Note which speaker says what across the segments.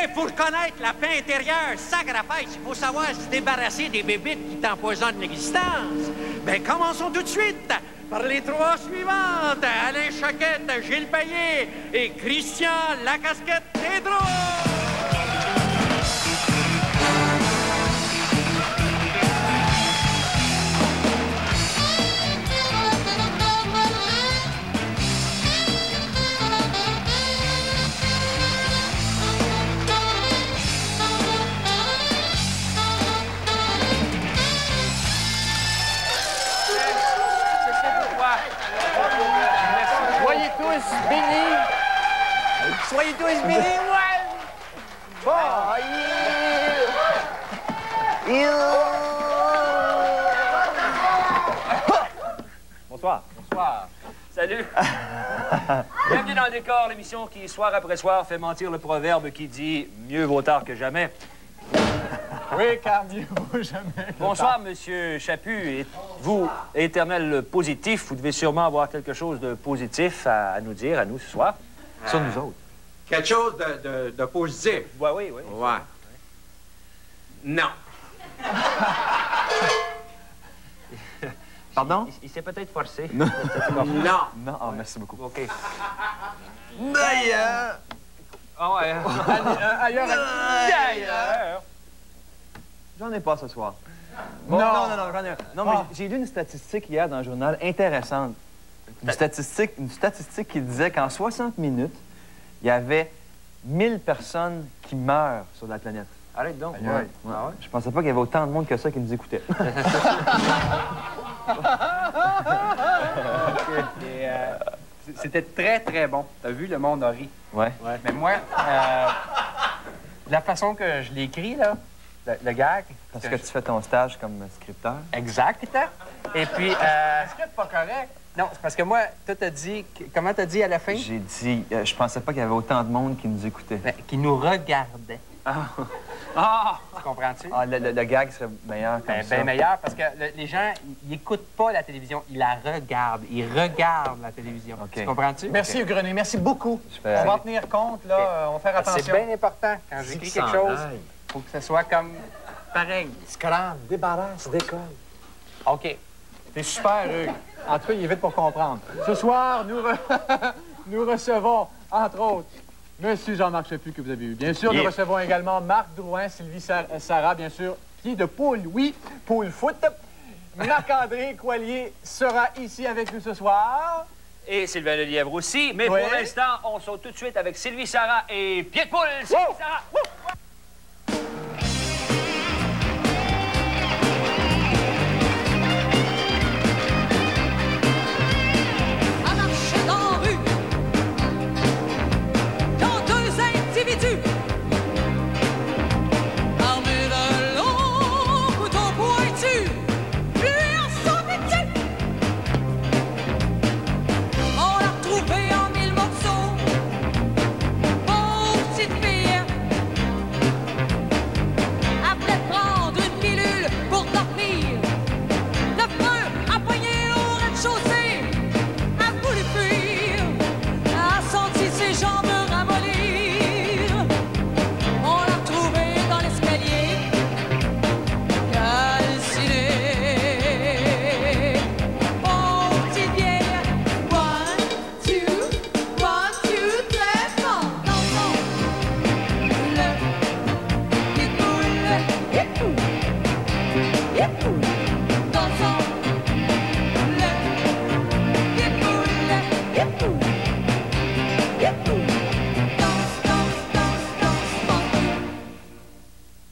Speaker 1: Hey, faut reconnaître la paix intérieure, sacrifice. Il faut savoir se débarrasser des bébites qui t'empoisonnent l'existence. Ben, commençons tout de suite par les trois suivantes. Alain Choquette, Gilles Payet et Christian Lacasquette Pedro.
Speaker 2: Soyez tous bénis. Soyez tous bénis, ouais. Bon,
Speaker 3: Bonsoir.
Speaker 4: Bonsoir. Salut. Bienvenue dans le décor, l'émission qui, soir après soir, fait mentir le proverbe qui dit « Mieux vaut tard que jamais ».
Speaker 3: Oui, car mieux vaut jamais.
Speaker 4: Bonsoir, Monsieur Chaput. Et vous, éternel positif, vous devez sûrement avoir quelque chose de positif à nous dire, à nous, ce soir.
Speaker 3: Sur nous autres.
Speaker 1: Quelque chose de positif.
Speaker 4: Ouais, oui, oui.
Speaker 1: Ouais. Non.
Speaker 3: Pardon?
Speaker 4: Il s'est peut-être forcé.
Speaker 1: Non.
Speaker 3: Non, ah, merci beaucoup.
Speaker 4: OK.
Speaker 3: D'ailleurs!
Speaker 4: Ah ouais.
Speaker 3: Ailleurs!
Speaker 4: D'ailleurs.
Speaker 3: J'en ai pas ce soir. Bon, non, j'en ai. Non, mais j'ai lu une statistique hier dans le journal intéressante. Une statistique qui disait qu'en 60 minutes, il y avait 1000 personnes qui meurent sur la planète.
Speaker 4: Arrête donc.
Speaker 3: Ouais.
Speaker 4: Ah ouais?
Speaker 3: Je pensais pas qu'il y avait autant de monde que ça qui nous écoutait.
Speaker 2: C'était très, très bon. T'as vu, le monde a ri.
Speaker 3: Ouais.
Speaker 2: Mais moi, la façon que je l'ai écrit, là, le gag...
Speaker 3: Parce que tu fais ton stage comme scripteur.
Speaker 2: Exact. Et puis... Est-ce que c'est pas correct? Non, c'est parce que moi, toi, t'as dit... Comment t'as dit à la fin?
Speaker 3: J'ai dit... je pensais pas qu'il y avait autant de monde qui nous écoutait.
Speaker 2: Ben, qui nous regardait.
Speaker 4: Ah!
Speaker 2: Tu comprends-tu?
Speaker 3: Ah, le gag serait meilleur comme ça.
Speaker 2: Bien meilleur, parce que les gens, ils n'écoutent pas la télévision, ils la regardent. Ils regardent la télévision.
Speaker 3: OK.
Speaker 2: Tu comprends-tu?
Speaker 5: Merci, Hugues René. Merci beaucoup.
Speaker 3: Je vais
Speaker 5: On va en
Speaker 3: aller.
Speaker 5: tenir compte, là. On va faire attention.
Speaker 2: C'est bien important. Quand j'écris quelque chose, il faut que ce soit comme pareil.
Speaker 5: Scram, débarrasse, décolle.
Speaker 2: OK.
Speaker 5: T'es super, Hugues. En tout cas, il est vite pour comprendre. Ce soir, nous recevons, entre autres, Monsieur Jean-Marc Chaput, que vous avez eu. Bien sûr, nous recevons également Marc Drouin, Sylvie Sarah, bien sûr, pied de poule, oui, poule foot. Marc-André Coallier sera ici avec nous ce soir.
Speaker 4: Et Sylvain Lelièvre aussi. Mais
Speaker 5: Oui.
Speaker 4: pour l'instant, on saute tout de suite avec Sylvie Sarah et Pied de Poule. Sylvie Sarah!
Speaker 6: À marcher dans la rue, quand deux individus armés de longs couteaux pointus lui en sont vêtus. On l'a retrouvé en 1000 morceaux, pauvre petite fille, après prendre une pilule pour dormir. Le feu a poigné au rez-de-chaussée, a voulu fuir, a senti ses jambes ramollir. On l'a retrouvé dans l'escalier, calciné. Oh, petite vieille, one, two, très fort. Dans son le qui coule, yipou, yipou. Dans son le qui coule, yipou, yipou. Danse, danse, danse, danse, funky.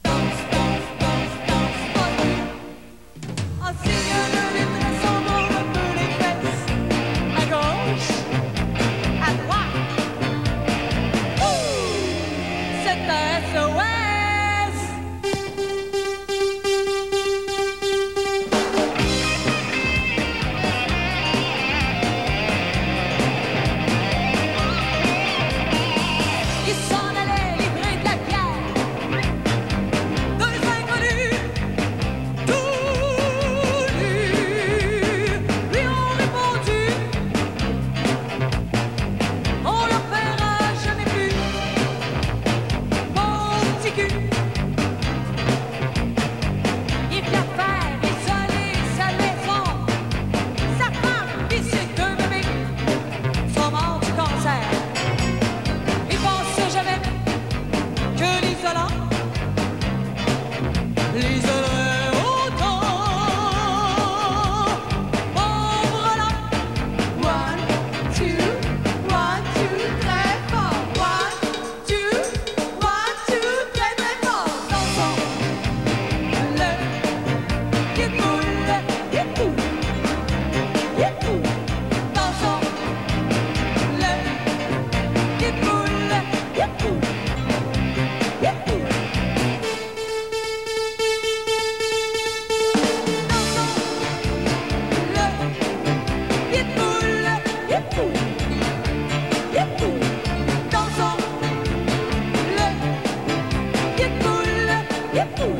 Speaker 6: Danse, danse, danse, danse, funky. Un signe de détresse en montre un peu les fesses. À gauche, à droite. Ouh, c'est un SOS. Il s'en allait livrer de la bière. Deux inconnus, tout nus, lui ont répondu: on leur verra jamais plus. Bon les aurait autant. Pauvre là. 1, 2, 1, 2, très fort. 1, 2, 1, 2, très très fort. Dansons le Pitbull, Pitbull, Pitbull. Dansons le Pitbull, Pitbull, Pitbull.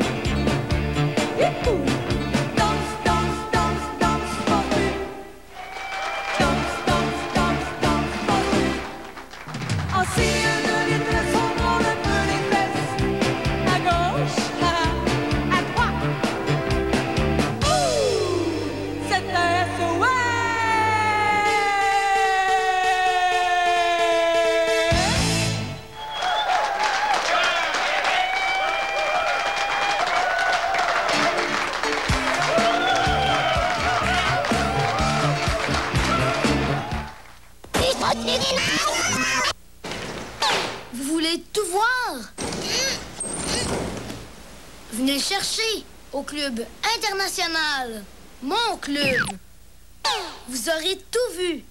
Speaker 7: Vous voulez tout voir? Venez le chercher au club international. Mon club. Vous aurez tout vu.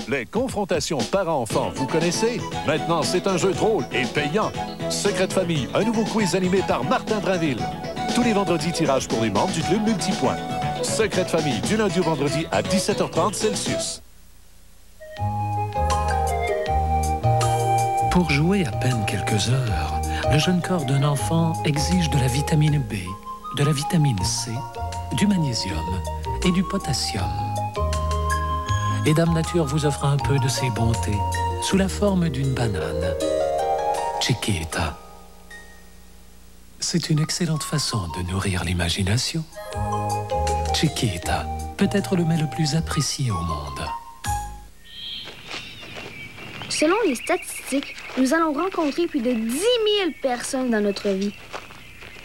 Speaker 8: Les confrontations parents-enfants, vous connaissez? Maintenant, c'est un jeu drôle et payant. Secret de famille, un nouveau quiz animé par Martin Drainville. Tous les vendredis, tirage pour les membres du club Multipoint. Secret de famille, du lundi au vendredi à 17h30 Celsius.
Speaker 9: Pour jouer à peine quelques heures, le jeune corps d'un enfant exige de la vitamine B, de la vitamine C, du magnésium et du potassium. Et Dame Nature vous offre un peu de ses bontés sous la forme d'une banane. Chiquita. C'est une excellente façon de nourrir l'imagination. Chiquita, peut-être le mets le plus apprécié au monde.
Speaker 7: Selon les statistiques, nous allons rencontrer plus de 10 000 personnes dans notre vie.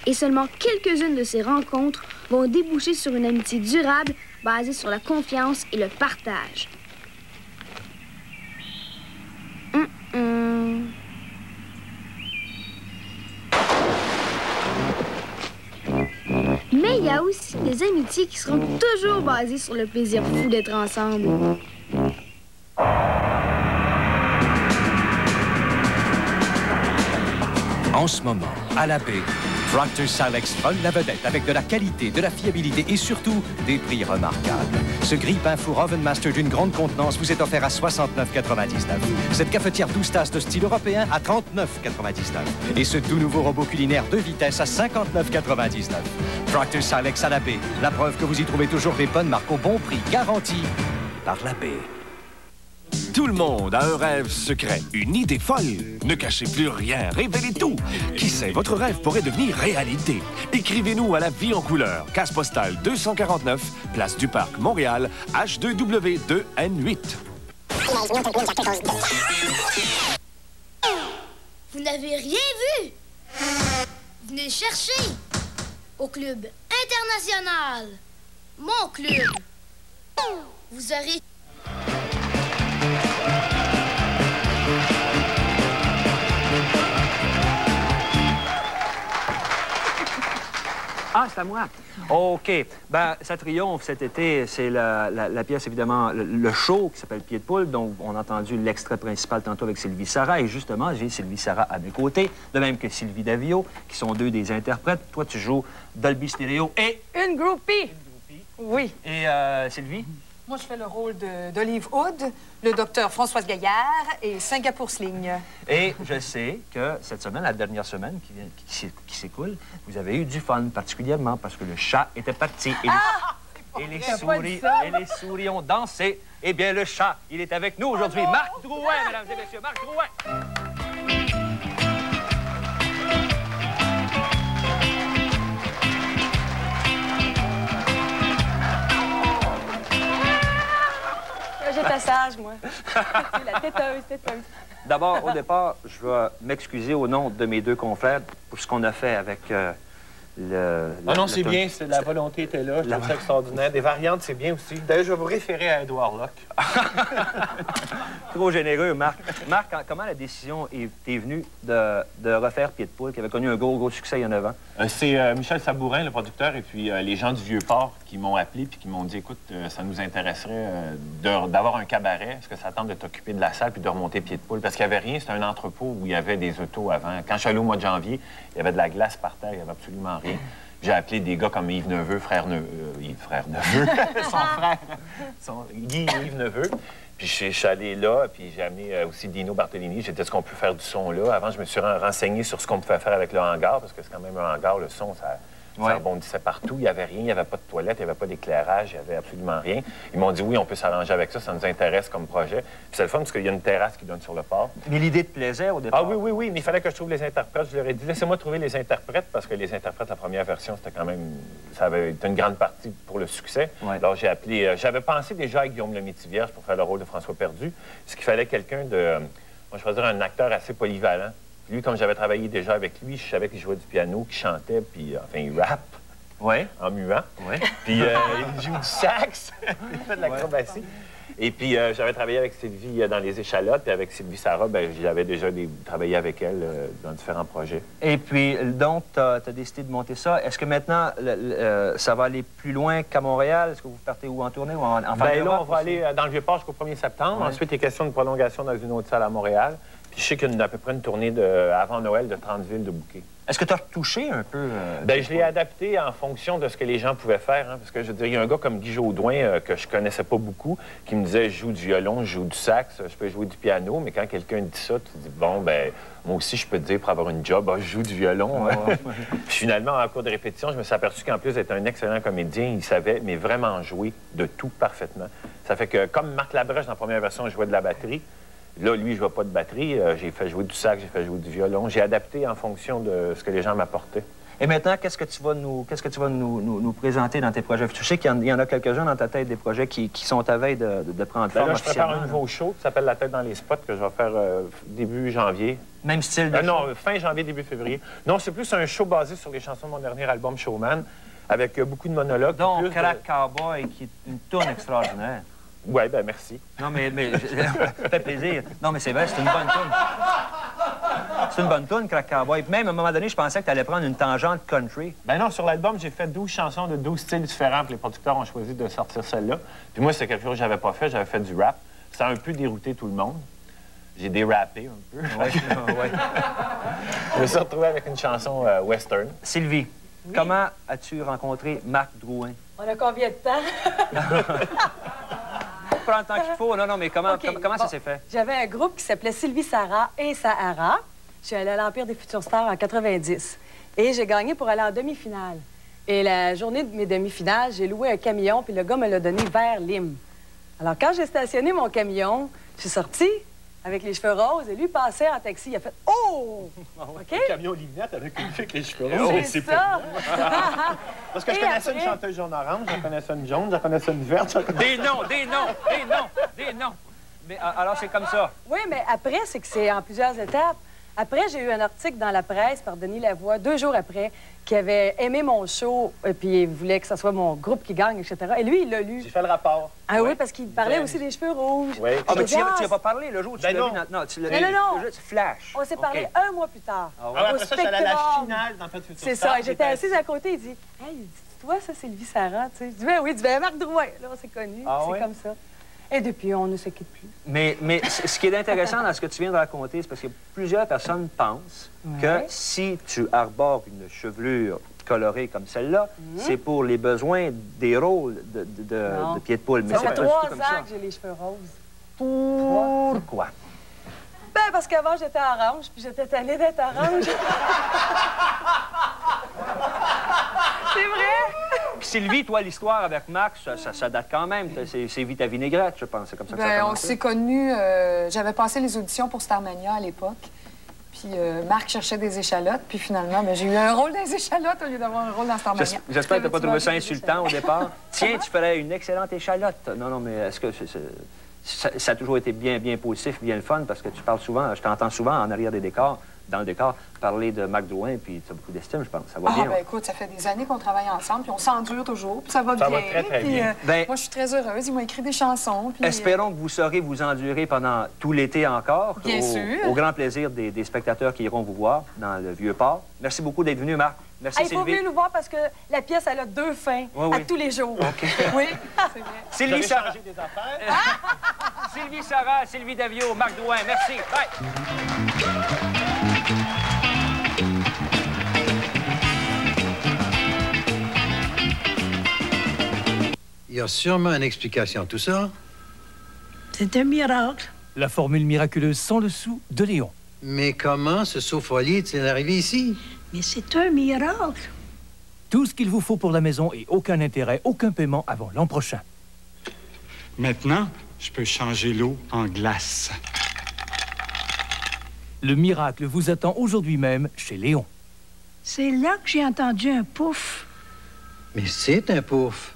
Speaker 7: Et seulement quelques-unes de ces rencontres vont déboucher sur une amitié durable basée sur la confiance et le partage. Mais il y a aussi des amitiés qui seront toujours basées sur le plaisir fou d'être ensemble.
Speaker 10: En ce moment, à la baie, Procter Silex prend la vedette avec de la qualité, de la fiabilité et surtout des prix remarquables. Ce grille-pain four Oven Master d'une grande contenance vous est offert à 69,99. Cette cafetière 12 tasses de style européen à 39,99. Et ce tout nouveau robot culinaire 2 vitesses à 59,99. Procter Silex à la baie, la preuve que vous y trouvez toujours des bonnes marques au bon prix, garantie par la baie.
Speaker 8: Tout le monde a un rêve secret, une idée folle. Ne cachez plus rien, révélez tout. Qui sait, votre rêve pourrait devenir réalité. Écrivez-nous à La Vie en couleur, case postale 249, place du Parc, Montréal, H2W2N8.
Speaker 7: Vous n'avez rien vu? Venez le chercher au club international. Mon club. Vous aurez...
Speaker 4: Ah, c'est à moi. OK. Ben, ça triomphe cet été. C'est la pièce, évidemment, le show qui s'appelle Pied de poule, dont on a entendu l'extrait principal tantôt avec Sylvie Sarah. Et justement, j'ai Sylvie Sarah à mes côtés, de même que Sylvie Davio, qui sont deux des interprètes. Toi, tu joues Dolby Stereo et...
Speaker 11: Une groupie. Oui.
Speaker 4: Et Sylvie?
Speaker 11: Moi, je fais le rôle d'Olive Hood, le docteur Françoise Gaillard et Singapour Sling.
Speaker 4: Et je sais que cette semaine, la dernière semaine qui s'écoule, vous avez eu du fun, particulièrement parce que le chat était parti. Et les souris ont dansé. Eh bien, le chat, il est avec nous aujourd'hui. Marc Drouin, mesdames et messieurs, Marc Drouin.
Speaker 11: J'ai ta sage, moi. La têteuse.
Speaker 4: D'abord, au départ, je vais m'excuser au nom de mes deux confrères pour ce qu'on a fait avec
Speaker 12: Ah non, c'est bien, la volonté était là, je trouve ça extraordinaire. Des variantes, c'est bien aussi. D'ailleurs, je vais vous référer à Edouard Locke.
Speaker 4: Trop généreux, Marc. Marc, comment la décision est venue de refaire Pied de Poule, qui avait connu un gros succès il y a 9 ans?
Speaker 12: C'est Michel Sabourin, le producteur, et puis les gens du Vieux-Port qui m'ont appelé puis qui m'ont dit, écoute, ça nous intéresserait d'avoir un cabaret. Est-ce que ça tente de t'occuper de la salle puis de remonter Pied de Poule? Parce qu'il n'y avait rien, c'était un entrepôt où il y avait des autos avant. Quand je suis allé au mois de janvier, il y avait de la glace par terre, il n'y avait absolument rien. J'ai appelé des gars comme Yves Neveu, frère Neveu, son frère, Guy Yves Neveu. Puis je suis allé là, puis j'ai amené aussi Dino Bartolini. J'ai dit, est-ce qu'on peut faire du son là? Avant, je me suis renseigné sur ce qu'on pouvait faire avec le hangar, parce que c'est quand même un hangar, le son, ça rebondissait partout. Il n'y avait rien, il n'y avait pas de toilette, il n'y avait pas d'éclairage, il n'y avait absolument rien. Ils m'ont dit, oui, on peut s'arranger avec ça, ça nous intéresse comme projet. Puis c'est le fun, parce qu'il y a une terrasse qui donne sur le port.
Speaker 4: Mais l'idée te plaisait au départ?
Speaker 12: Ah oui, mais il fallait que je trouve les interprètes. Je leur ai dit, laissez-moi trouver les interprètes, parce que les interprètes, la première version, c'était quand même... ça avait été une grande partie pour le succès. Ouais. Alors j'ai appelé... j'avais pensé déjà à Guillaume Lemaitre-Vierge pour faire le rôle de François Perdu, ce qu'il fallait quelqu'un de... moi, je choisir un acteur assez polyvalent. Puis lui, comme j'avais travaillé déjà avec lui, je savais qu'il jouait du piano, qu'il chantait, puis enfin, il rappe.
Speaker 4: Ouais.
Speaker 12: En muant. Ouais. Puis il joue du sax, il fait de l'acrobatie. Et puis j'avais travaillé avec Sylvie dans Les Échalotes, et avec Sylvie Sarah, j'avais déjà travaillé avec elle dans différents projets.
Speaker 4: Et puis, donc, tu as décidé de monter ça. Est-ce que maintenant, ça va aller plus loin qu'à Montréal? Est-ce que vous partez où en tournée ou en
Speaker 12: là, on va aller dans le Vieux-Port jusqu'au 1er septembre. Ouais. Ensuite, il est question de prolongation dans une autre salle à Montréal. Puis je sais qu'il y a à peu près une tournée avant Noël de 30 villes de bouquets.
Speaker 4: Est-ce que tu as retouché un peu?
Speaker 12: Je l'ai adapté en fonction de ce que les gens pouvaient faire. Hein, parce que, je veux dire, il y a un gars comme Guy Jodoin, que je connaissais pas beaucoup, qui me disait, je joue du violon, je joue du sax, je peux jouer du piano. Mais quand quelqu'un dit ça, tu dis, bon, moi aussi, je peux te dire, pour avoir une job, je joue du violon. Puis finalement, en cours de répétition, je me suis aperçu qu'en plus d'être un excellent comédien, il savait, mais vraiment jouer de tout parfaitement. Ça fait que, comme Marc Labrèche, dans la première version, jouait de la batterie, là, lui, je ne vois pas de batterie. J'ai fait jouer du sax, j'ai fait jouer du violon. J'ai adapté en fonction de ce que les gens m'apportaient.
Speaker 4: Et maintenant, qu'est-ce que tu vas nous présenter dans tes projets? Tu sais qu'il y en a quelques-uns dans ta tête, des projets qui sont à veille de prendre forme
Speaker 12: là, je prépare un nouveau show qui s'appelle La tête dans les spots, que je vais faire début janvier.
Speaker 4: Même style de
Speaker 12: Non, fin janvier, début février. Non, c'est plus un show basé sur les chansons de mon dernier album, Showman, avec beaucoup de monologues.
Speaker 4: Donc, Crack Cowboy, qui est une tourne extraordinaire.
Speaker 12: Oui, merci.
Speaker 4: Non, mais ça fait plaisir. Non, mais c'est vrai, c'est une bonne tourne. C'est une bonne tourne, Crack Cowboy. Même, à un moment donné, je pensais que tu allais prendre une tangente country.
Speaker 12: Non, sur l'album, j'ai fait 12 chansons de 12 styles différents, puis les producteurs ont choisi de sortir celle-là. Puis moi, c'est quelque chose que j'avais pas fait, j'avais fait du rap. Ça a un peu dérouté tout le monde. J'ai dérappé un peu. Ouais. Je me suis retrouvé avec une chanson western.
Speaker 4: Sylvie, comment as-tu rencontré Marc Drouin?
Speaker 11: On a combien de temps?
Speaker 4: Prends le temps qu'il faut. Non, mais comment ça s'est fait?
Speaker 11: J'avais un groupe qui s'appelait Sylvie Sarah et Sahara. Je suis allée à l'Empire des Futurs Stars en 90. Et j'ai gagné pour aller en demi-finale. Et la journée de mes demi-finales, j'ai loué un camion, puis le gars me l'a donné vers Lim. Alors, quand j'ai stationné mon camion, je suis sortie avec les cheveux roses, et lui passait en taxi. Il a fait « Oh! » OK?
Speaker 12: Un camion lignette avec une fille avec les cheveux roses.
Speaker 11: C'est ça!
Speaker 12: Parce que je connaissais une chanteuse jaune orange, j'en connaissais une jaune, j'en connaissais une verte.
Speaker 4: Des noms! Mais alors, c'est comme ça.
Speaker 11: Oui, mais après, c'est que c'est en plusieurs étapes. Après, j'ai eu un article dans la presse par Denis Lavoie, 2 jours après, qui avait aimé mon show, et puis il voulait que ce soit mon groupe qui gagne, etc. Et lui, il l'a lu.
Speaker 12: J'ai fait le rapport.
Speaker 11: Ah oui, parce qu'il parlait aussi des cheveux rouges.
Speaker 4: Oui. Ah, mais tu n'y as pas parlé le jour où tu l'as vu? Non, tu l'as vu.
Speaker 11: Non.
Speaker 4: Flash.
Speaker 11: On s'est parlé 1 mois plus tard.
Speaker 12: Après ça, j'allais à la finale dans Futur Star.
Speaker 11: C'est ça. J'étais assise à côté, il dit « Hey, toi, ça, c'est Sylvie Sarah, tu sais. » Je dis « Ben oui, Marc Drouin. » Là, on s'est connus. C'est comme ça. Et depuis, on ne se quitte plus.
Speaker 4: Mais ce qui est intéressant dans ce que tu viens de raconter, c'est parce que plusieurs personnes pensent que si tu arbores une chevelure colorée comme celle-là, c'est pour les besoins des rôles de Pied de Poule.
Speaker 11: Mais ça fait 3 ans que j'ai les cheveux roses.
Speaker 4: Pourquoi?
Speaker 11: Ben, parce qu'avant, j'étais orange, puis j'étais tannée d'être orange. C'est vrai?
Speaker 4: Puis Sylvie, toi, l'histoire avec Marc, ça date quand même. C'est Vita Vinaigrette, je pense. C'est comme ça que ça a commencé.
Speaker 13: On s'est connus... j'avais passé les auditions pour Starmania à l'époque. Puis Marc cherchait des échalotes. Puis finalement, j'ai eu un rôle dans les échalotes au lieu d'avoir un rôle dans Starmania.
Speaker 4: J'espère que tu n'as pas trouvé ça insultant au départ. Tiens, tu ferais une excellente échalote. Non, mais est-ce que ça a toujours été bien positif, bien le fun, parce que tu parles souvent, je t'entends souvent en arrière des décors, dans le décor. Parler de Marc Drouin, puis tu as beaucoup d'estime, je pense. Ça va bien.
Speaker 13: Ben écoute, ça fait des années qu'on travaille ensemble, puis on s'endure toujours, puis ça va bien.
Speaker 12: Ça va très, très
Speaker 13: puis,
Speaker 12: bien.
Speaker 13: moi, je suis très heureuse. Il m'a écrit des chansons. Puis,
Speaker 4: espérons que vous saurez vous endurer pendant tout l'été encore.
Speaker 13: Bien sûr.
Speaker 4: Au grand plaisir des spectateurs qui iront vous voir dans le Vieux-Port. Merci beaucoup d'être venu, Marc. Merci,
Speaker 11: Il faut
Speaker 4: Sylvie.
Speaker 11: venir nous voir parce que la pièce, elle a 2 fins à tous les jours.
Speaker 4: OK.
Speaker 13: Oui, c'est vrai.
Speaker 4: Sylvie Sarah.
Speaker 12: Changer des affaires.
Speaker 4: Sylvie Sarah, Sylvie Davio, Marc Drouin. Merci. Bye.
Speaker 14: Il y a sûrement une explication à tout ça.
Speaker 15: C'est un miracle.
Speaker 9: La formule miraculeuse sans le sou de Léon.
Speaker 14: Mais comment ce saufolier est-il arrivé ici?
Speaker 15: Mais c'est un miracle.
Speaker 9: Tout ce qu'il vous faut pour la maison et aucun intérêt, aucun paiement avant l'an prochain.
Speaker 16: Maintenant, je peux changer l'eau en glace.
Speaker 9: Le miracle vous attend aujourd'hui même chez Léon.
Speaker 15: C'est là que j'ai entendu un pouf.
Speaker 14: Mais c'est un pouf.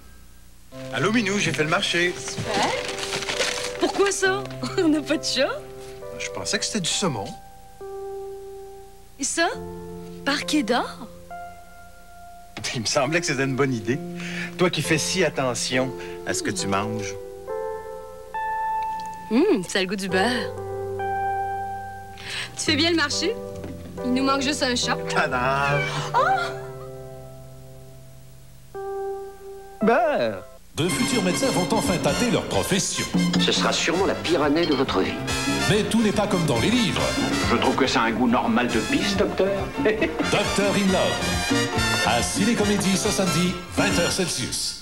Speaker 16: Allô, Minou, j'ai fait le marché.
Speaker 7: Super. Pourquoi ça? On n'a pas de chat?
Speaker 16: Je pensais que c'était du saumon.
Speaker 7: Et ça? Parquet d'or?
Speaker 16: Il me semblait que c'était une bonne idée. Toi qui fais si attention à ce que tu manges.
Speaker 7: Ça a le goût du beurre. Tu fais bien le marché? Il nous manque juste un chat.
Speaker 16: Tadam!
Speaker 4: Beurre!
Speaker 8: De futurs médecins vont enfin tâter leur profession.
Speaker 17: Ce sera sûrement la pire année de votre vie.
Speaker 8: Mais tout n'est pas comme dans les livres.
Speaker 17: Je trouve que ça a un goût normal de pisse, docteur.
Speaker 8: Docteur in Love. À Ciné Comédie ce samedi, 20h Celsius.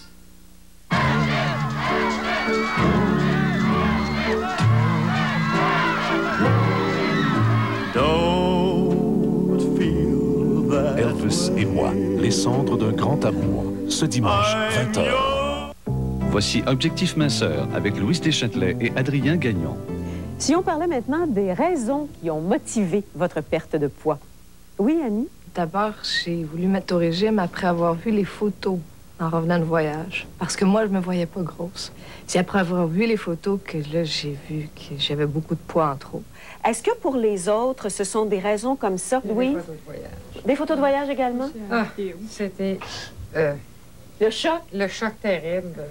Speaker 8: Elvis et moi, les cendres d'un grand amour. Ce dimanche, 20h.
Speaker 18: Voici Objectif Minceur avec Louis Deschâtelet et Adrien Gagnon.
Speaker 19: Si on parlait maintenant des raisons qui ont motivé votre perte de poids. Oui, Annie?
Speaker 20: D'abord, j'ai voulu mettre au régime après avoir vu les photos en revenant de voyage. Parce que moi, je me voyais pas grosse. C'est après avoir vu les photos que là, j'ai vu que j'avais beaucoup de poids en trop.
Speaker 19: Est-ce que pour les autres, ce sont des raisons comme ça? Oui.
Speaker 20: Des photos de voyage.
Speaker 19: Des photos de voyage également?
Speaker 20: Ah, c'était...
Speaker 19: le choc?
Speaker 20: Le choc terrible.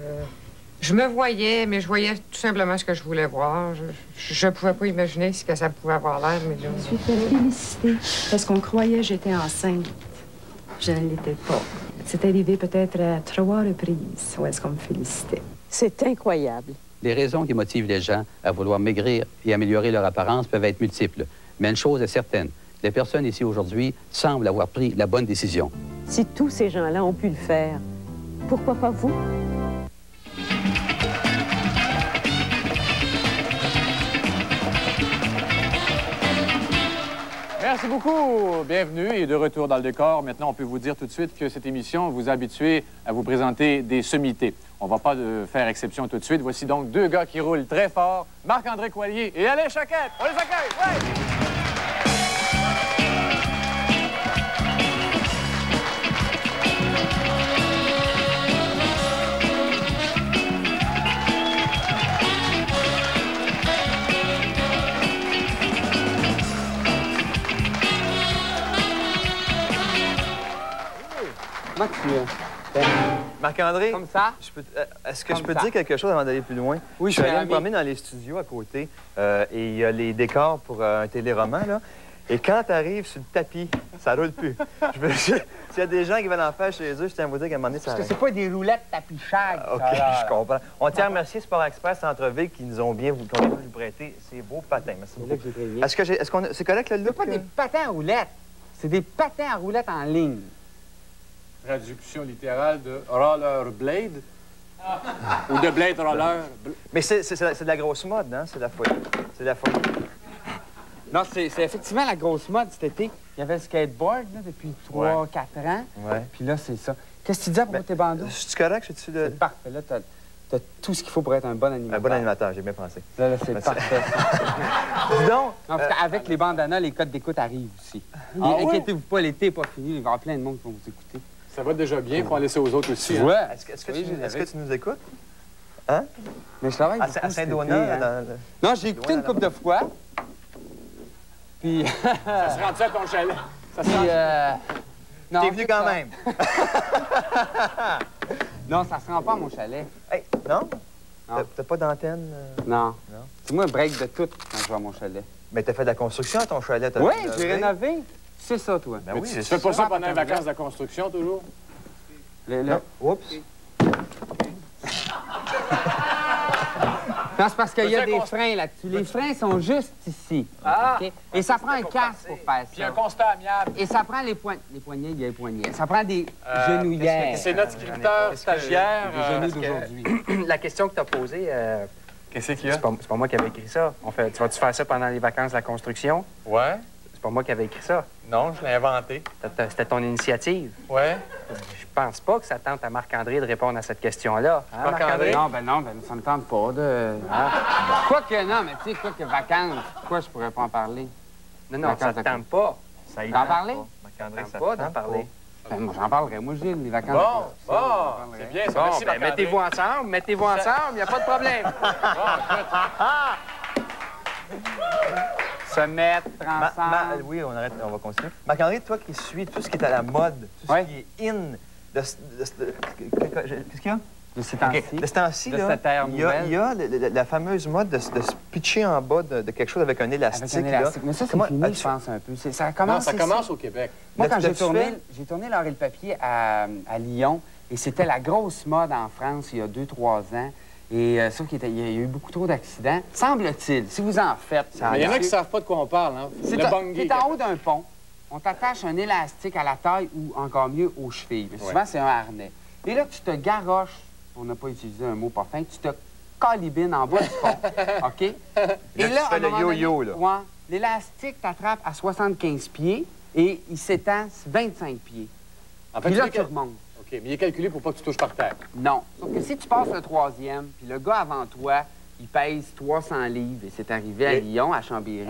Speaker 20: Je me voyais, mais je voyais tout simplement ce que je voulais voir. Je pouvais pas imaginer ce que ça pouvait avoir l'air, mais là...
Speaker 21: Je suis fait féliciter parce qu'on croyait que j'étais enceinte. Je ne l'étais pas. C'est arrivé peut-être à 3 reprises où est-ce qu'on me félicitait.
Speaker 19: C'est incroyable.
Speaker 22: Les raisons qui motivent les gens à vouloir maigrir et améliorer leur apparence peuvent être multiples. Mais une chose est certaine, les personnes ici aujourd'hui semblent avoir pris la bonne décision.
Speaker 19: Si tous ces gens-là ont pu le faire, pourquoi pas vous?
Speaker 5: Merci beaucoup. Bienvenue et de retour dans le décor. Maintenant, on peut vous dire tout de suite que cette émission vous a habitué à vous présenter des sommités. On ne va pas faire exception tout de suite. Voici donc 2 gars qui roulent très fort, Marc-André Coallier et Alain Choquette. On les accueille. Ouais!
Speaker 3: Marc-André,
Speaker 2: comme ça?
Speaker 3: Est-ce que je peux te dire quelque chose avant d'aller plus loin?
Speaker 2: Oui,
Speaker 3: je suis allé me promener dans les studios à côté et il y a les décors pour un téléroman, là. Et quand tu arrives sur le tapis, ça roule plus. S'il y a des gens qui veulent en faire chez eux, je tiens à vous dire qu'à un moment donné, ça
Speaker 2: Parce que c'est pas des roulettes tapis chag.
Speaker 3: OK, je comprends. On tient à remercier Sport Express Centre-Ville qui nous ont bien voulu prêter ces beaux patins. Merci beaucoup. C'est correct le look?
Speaker 2: C'est pas des patins à roulettes. C'est des patins à roulettes en ligne.
Speaker 5: Traduction littérale de rollerblade ou de blade roller.
Speaker 3: Mais c'est de la grosse mode, hein? C'est de la folie. C'est de la folie.
Speaker 2: Non, c'est effectivement la grosse mode cet été. Il y avait le skateboard là, depuis 3-4 ans.
Speaker 3: Ouais.
Speaker 2: Puis là, c'est ça. Qu'est-ce que tu dis à propos de tes bandeaux?
Speaker 3: C'est correct?
Speaker 2: C'est parfait. Là, t'as tout ce qu'il faut pour être un bon animateur.
Speaker 3: Un bon animateur, j'ai bien pensé.
Speaker 2: Là, c'est parfait.
Speaker 3: Dis donc!
Speaker 2: Non, parce qu'avec les bandanas, les codes d'écoute arrivent aussi. Inquiétez-vous pas, l'été n'est pas fini. Il va y avoir plein de monde qui vont vous écouter.
Speaker 5: Ça va déjà bien, il faut en laisser aux autres aussi.
Speaker 2: Ouais.
Speaker 5: Hein?
Speaker 3: Est-ce que tu nous écoutes? Hein?
Speaker 2: Mais je travaille
Speaker 3: à Saint-Donat?
Speaker 2: Non, j'ai écouté une couple de fois. Puis...
Speaker 5: Ça se rend-tu à ton chalet? Ça se
Speaker 2: Puis,
Speaker 5: rend...
Speaker 2: non,
Speaker 3: T'es venu quand même.
Speaker 2: Non, ça se rend pas à mon chalet.
Speaker 3: Hey, non? T'as pas d'antenne?
Speaker 2: Non.
Speaker 3: Non.
Speaker 2: C'est moi, break de tout quand je vais à mon chalet.
Speaker 3: Mais t'as fait de la construction à ton chalet?
Speaker 2: Oui, j'ai rénové. C'est ça, toi.
Speaker 3: Ben oui,
Speaker 5: tu fais pas ça pendant les vacances de la construction, toujours?
Speaker 2: Non.
Speaker 3: Oups.
Speaker 2: Non, c'est parce qu'il y a des freins là-dessus. Les freins sont juste ici.
Speaker 5: Ah!
Speaker 2: OK? Et ça prend un casque pour faire ça.
Speaker 5: Puis un constat amiable.
Speaker 2: Et ça prend les poignets. Les poignets, il y a les poignets. Ça prend des genouillères.
Speaker 5: C'est notre scripteur stagiaire.
Speaker 2: Les genoux d'aujourd'hui.
Speaker 1: La question que tu as posée,
Speaker 5: qu'est-ce qu'il y a?
Speaker 1: c'est pas moi qui avais écrit ça. Tu vas-tu faire ça pendant les vacances de la construction?
Speaker 5: Ouais.
Speaker 1: C'est pas moi qui avais écrit ça.
Speaker 5: Non, je l'ai inventé.
Speaker 1: C'était ton initiative.
Speaker 5: Ouais.
Speaker 1: Je pense pas que ça tente à Marc-André de répondre à cette question-là. Hein,
Speaker 5: Marc-André?
Speaker 2: Non, ça me tente pas de... Quoique, non, mais tu sais, quoique vacances, pourquoi je pourrais pas en parler?
Speaker 1: Non, ça te tente pas.
Speaker 3: Ça y
Speaker 2: D'en parler?
Speaker 3: Marc-André,
Speaker 1: Ça te tente pas d'en parler.
Speaker 2: Ben, moi, j'en parlerai. Moi, Gilles, les vacances...
Speaker 5: Bon, c'est bien.
Speaker 1: Bon,
Speaker 5: Merci,
Speaker 1: ben, mettez-vous ensemble, il n'y a pas de problème.
Speaker 2: Se mettre ensemble.
Speaker 3: Oui, on va continuer. Marc-André, toi qui suis tout ce qui est à la mode, tout ce qui est in, qu'est-ce qu'il y a?
Speaker 2: De ces temps-ci.
Speaker 3: Okay. De ce temps-ci,
Speaker 2: de
Speaker 3: là,
Speaker 2: cette ère
Speaker 3: il y a la fameuse mode de se pitcher en bas de quelque chose avec un élastique.
Speaker 2: Avec un élastique. Mais ça, c'est fini, je pense, un peu. Ça commence
Speaker 5: au Québec.
Speaker 2: Moi, quand j'ai tourné L'Or et le papier à Lyon, et c'était la grosse mode en France il y a 2-3 ans. Et sauf qu'il y a eu beaucoup trop d'accidents. Semble-t-il, si vous en faites...
Speaker 5: Mais il y en a qui ne savent pas de quoi on parle, hein?
Speaker 2: C'est en haut d'un pont. On t'attache un élastique à la taille ou, encore mieux, aux chevilles. Mais souvent, c'est un harnais. Et là, tu te garoches, on n'a pas utilisé un mot pas fin, tu te calibines en bas du pont. OK? Et là,
Speaker 3: tu fais le yo-yo, là.
Speaker 2: Ouais, l'élastique t'attrape à 75 pieds et il s'étend 25 pieds.
Speaker 5: En fait,
Speaker 2: puis là, tu remontes.
Speaker 5: OK, mais il est calculé pour pas que tu touches par terre.
Speaker 2: Non. Sauf que si tu passes le troisième, puis le gars avant toi, il pèse 300 livres, et c'est arrivé à Lyon, à Chambéry,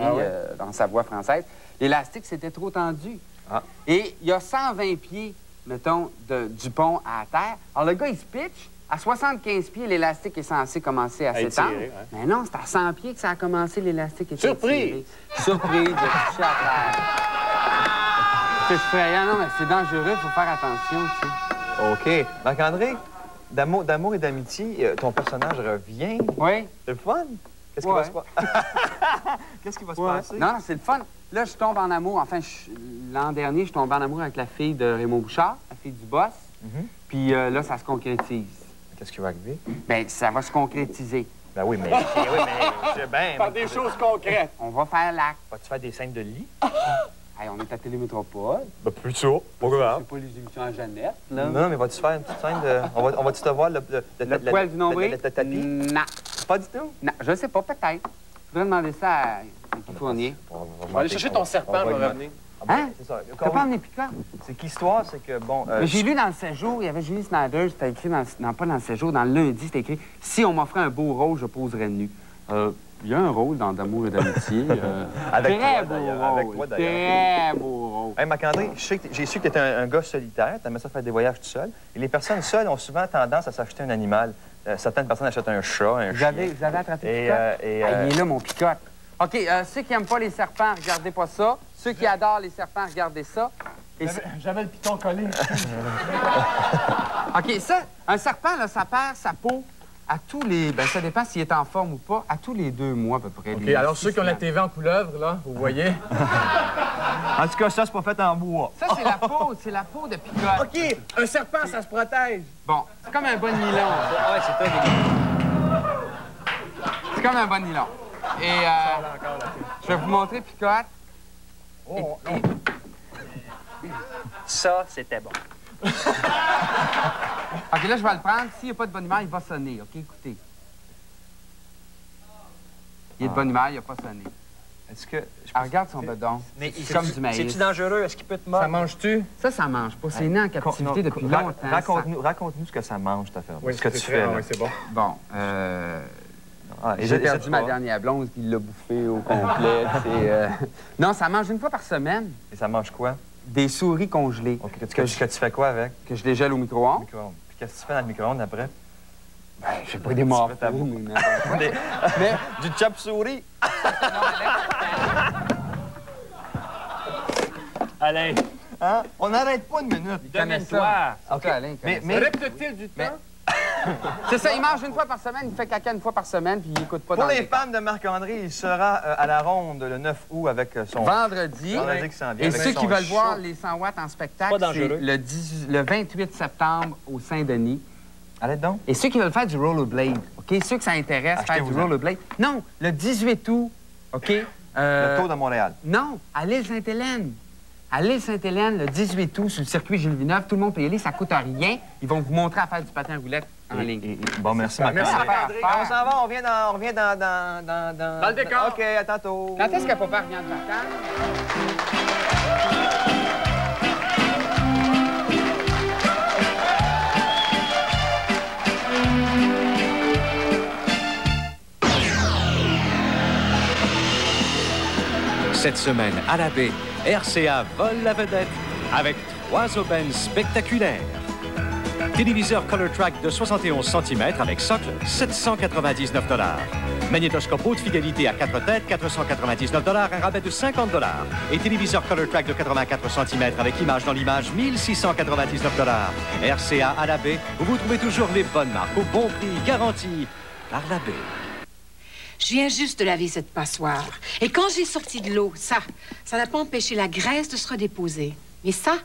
Speaker 2: dans Savoie française, l'élastique, c'était trop tendu.
Speaker 3: Ah.
Speaker 2: Et il y a 120 pieds, mettons, du pont à la terre. Alors, le gars, il se pitch. À 75 pieds, l'élastique est censé commencer à s'étendre.
Speaker 5: Ouais.
Speaker 2: Mais non, c'est à 100 pieds que ça a commencé, l'élastique.
Speaker 5: Surprise!
Speaker 2: Surprise de toucher à terre. C'est effrayant, non, mais c'est dangereux, il faut faire attention, tu sais.
Speaker 3: OK. Marc-André, d'amour et d'amitié, ton personnage revient.
Speaker 2: Oui.
Speaker 3: C'est le fun? Qu'est-ce qui va se passer? Qu'est-ce qui va se passer?
Speaker 2: Non, c'est le fun. Là, je tombe en amour. Enfin, l'an dernier, je tombe en amour avec la fille de Raymond Bouchard, la fille du boss. Puis là, ça se concrétise.
Speaker 3: Qu'est-ce qui va arriver?
Speaker 2: Bien, ça va se concrétiser.
Speaker 3: Ben oui, mais
Speaker 5: Par des choses concrètes.
Speaker 2: On va faire l'acte.
Speaker 3: Vas-tu faire des scènes de lit?
Speaker 2: Hey, on est à Télémétropole.
Speaker 3: Ben, plutôt. Pas grave.
Speaker 2: C'est pas les émissions à Jeannette, là.
Speaker 3: Non, mais vas-tu faire une petite scène de... On va-tu te voir le
Speaker 2: poil du nombril?
Speaker 3: Le tapis?
Speaker 2: Non.
Speaker 3: Pas du tout?
Speaker 2: Non, je sais pas, peut-être. Je voudrais demander ça à Guy Fournier.
Speaker 5: On va aller chercher ton serpent, je vais revenir.
Speaker 2: Hein?
Speaker 3: C'est ça.
Speaker 2: T'as pas emmené Picard?
Speaker 3: C'est qu'histoire, c'est que, bon...
Speaker 2: Mais j'ai lu dans le séjour, il y avait Julie Snyder, c'était écrit non, pas dans le séjour, dans le lundi, c'était écrit « Si on m'offrait un beau rôle, je poserais nu. » Il y a un rôle dans D'amour et d'amitié.
Speaker 3: Avec
Speaker 2: très
Speaker 3: toi,
Speaker 2: beau
Speaker 3: d'ailleurs.
Speaker 2: rôle.
Speaker 3: Avec toi, d'ailleurs.
Speaker 2: Très beau rôle.
Speaker 3: Hey, Marc-André, j'ai su que tu étais un gars solitaire. Tu aimais ça faire des voyages tout seul. Et les personnes seules ont souvent tendance à s'acheter un animal. Certaines personnes achètent un chat, un chien.
Speaker 2: Vous avez attrapé Picotte? Il est là, mon Picotte. OK, ceux qui n'aiment pas les serpents, regardez pas ça. Ceux qui adorent les serpents, regardez ça.
Speaker 5: J'avais le piton collé.
Speaker 2: OK, ça, un serpent, là, ça perd sa peau à tous les... Bien, ça dépend s'il est en forme ou pas, à tous les 2 mois à peu près.
Speaker 5: OK, alors ceux qui ont la TV en couleuvre, là, vous voyez?
Speaker 3: En tout cas, ça, c'est pas fait en bois.
Speaker 2: Ça, c'est la peau de Picotte.
Speaker 5: OK, un serpent, ça se protège.
Speaker 2: Bon, c'est comme un bon nylon.
Speaker 3: Ouais, c'est toi,
Speaker 2: c'est comme un bon nylon. Et je vais vous montrer Picotte.
Speaker 1: Oh, non. Ça, c'était bon.
Speaker 2: OK, là, je vais le prendre. S'il n'y a pas de bonne humeur, il va sonner. OK, écoutez. Il est de bonne humeur, il n'a pas sonné.
Speaker 3: Est-ce que...
Speaker 2: regarde son bedon.
Speaker 1: Mais
Speaker 2: c'est comme du maïs.
Speaker 1: C'est-tu dangereux? Est-ce qu'il peut te mordre?
Speaker 5: Ça mange-tu?
Speaker 2: Ça mange pas. C'est né en captivité depuis longtemps.
Speaker 3: Raconte-nous ce que ça mange, cette affaire.
Speaker 5: Oui,
Speaker 3: ce que tu fais, là.
Speaker 5: Oui, c'est bon.
Speaker 2: Bon, j'ai perdu ma dernière blonde, puis il l'a bouffé au complet. Non, ça mange une fois par semaine.
Speaker 3: Et ça mange quoi?
Speaker 2: Des souris congelées.
Speaker 3: OK, que tu fais quoi avec?
Speaker 2: Que je les gèle au micro-ondes.
Speaker 3: Puis qu'est-ce que tu fais dans le micro-ondes après?
Speaker 2: Ben, j'ai pas des morts.
Speaker 3: Mais du chop-souris!
Speaker 4: Alain.
Speaker 3: Hein? On n'arrête pas une minute.
Speaker 4: Domine-toi.
Speaker 2: OK, Alain,
Speaker 3: mais
Speaker 5: Répète-t-il du temps?
Speaker 2: C'est ça, il mange une fois par semaine, il fait caca une fois par semaine, puis il écoute pas
Speaker 3: pour
Speaker 2: dans
Speaker 3: les
Speaker 2: le
Speaker 3: fans de Marc-André, il sera à la ronde le 9 août avec son...
Speaker 2: Vendredi.
Speaker 3: Qui s'en vient
Speaker 2: Et
Speaker 3: avec
Speaker 2: ceux
Speaker 3: son
Speaker 2: qui veulent
Speaker 3: show.
Speaker 2: voir les 100 watts en spectacle, c'est le 28 septembre au Saint-Denis.
Speaker 3: Allez donc.
Speaker 2: Et ceux qui veulent faire du rollerblade, OK? Ceux que ça intéresse, faire du rollerblade. Non, le 18 août, OK?
Speaker 3: Le Tour de Montréal.
Speaker 2: Non, à l'île Sainte-Hélène. À l'île Sainte-Hélène, le 18 août, sur le circuit Gilles Villeneuve, tout le monde peut y aller, ça coûte rien. Ils vont vous montrer à faire du patin à roulette en ligne.
Speaker 3: Bon, merci,
Speaker 2: Merci,
Speaker 3: Marc-André. On s'en va, on vient dans
Speaker 2: le décor.
Speaker 3: OK, à tantôt.
Speaker 2: Quand est-ce que papa revient de vacances?
Speaker 6: Cette semaine, à la baie, RCA vole la vedette avec 3 aubaines spectaculaires. Téléviseur Color Track de 71 cm avec socle, 799 $. Magnétoscope haute fidélité à 4 têtes, 499 $, un rabais de 50 $. Et téléviseur Color Track de 84 cm avec image dans l'image, 1699 $. RCA à la baie, où vous trouvez toujours les bonnes marques au bon prix, garantie par la baie.
Speaker 10: Je viens juste de laver cette passoire. Et quand j'ai sorti de l'eau, ça n'a pas empêché la graisse de se redéposer. Mais ça,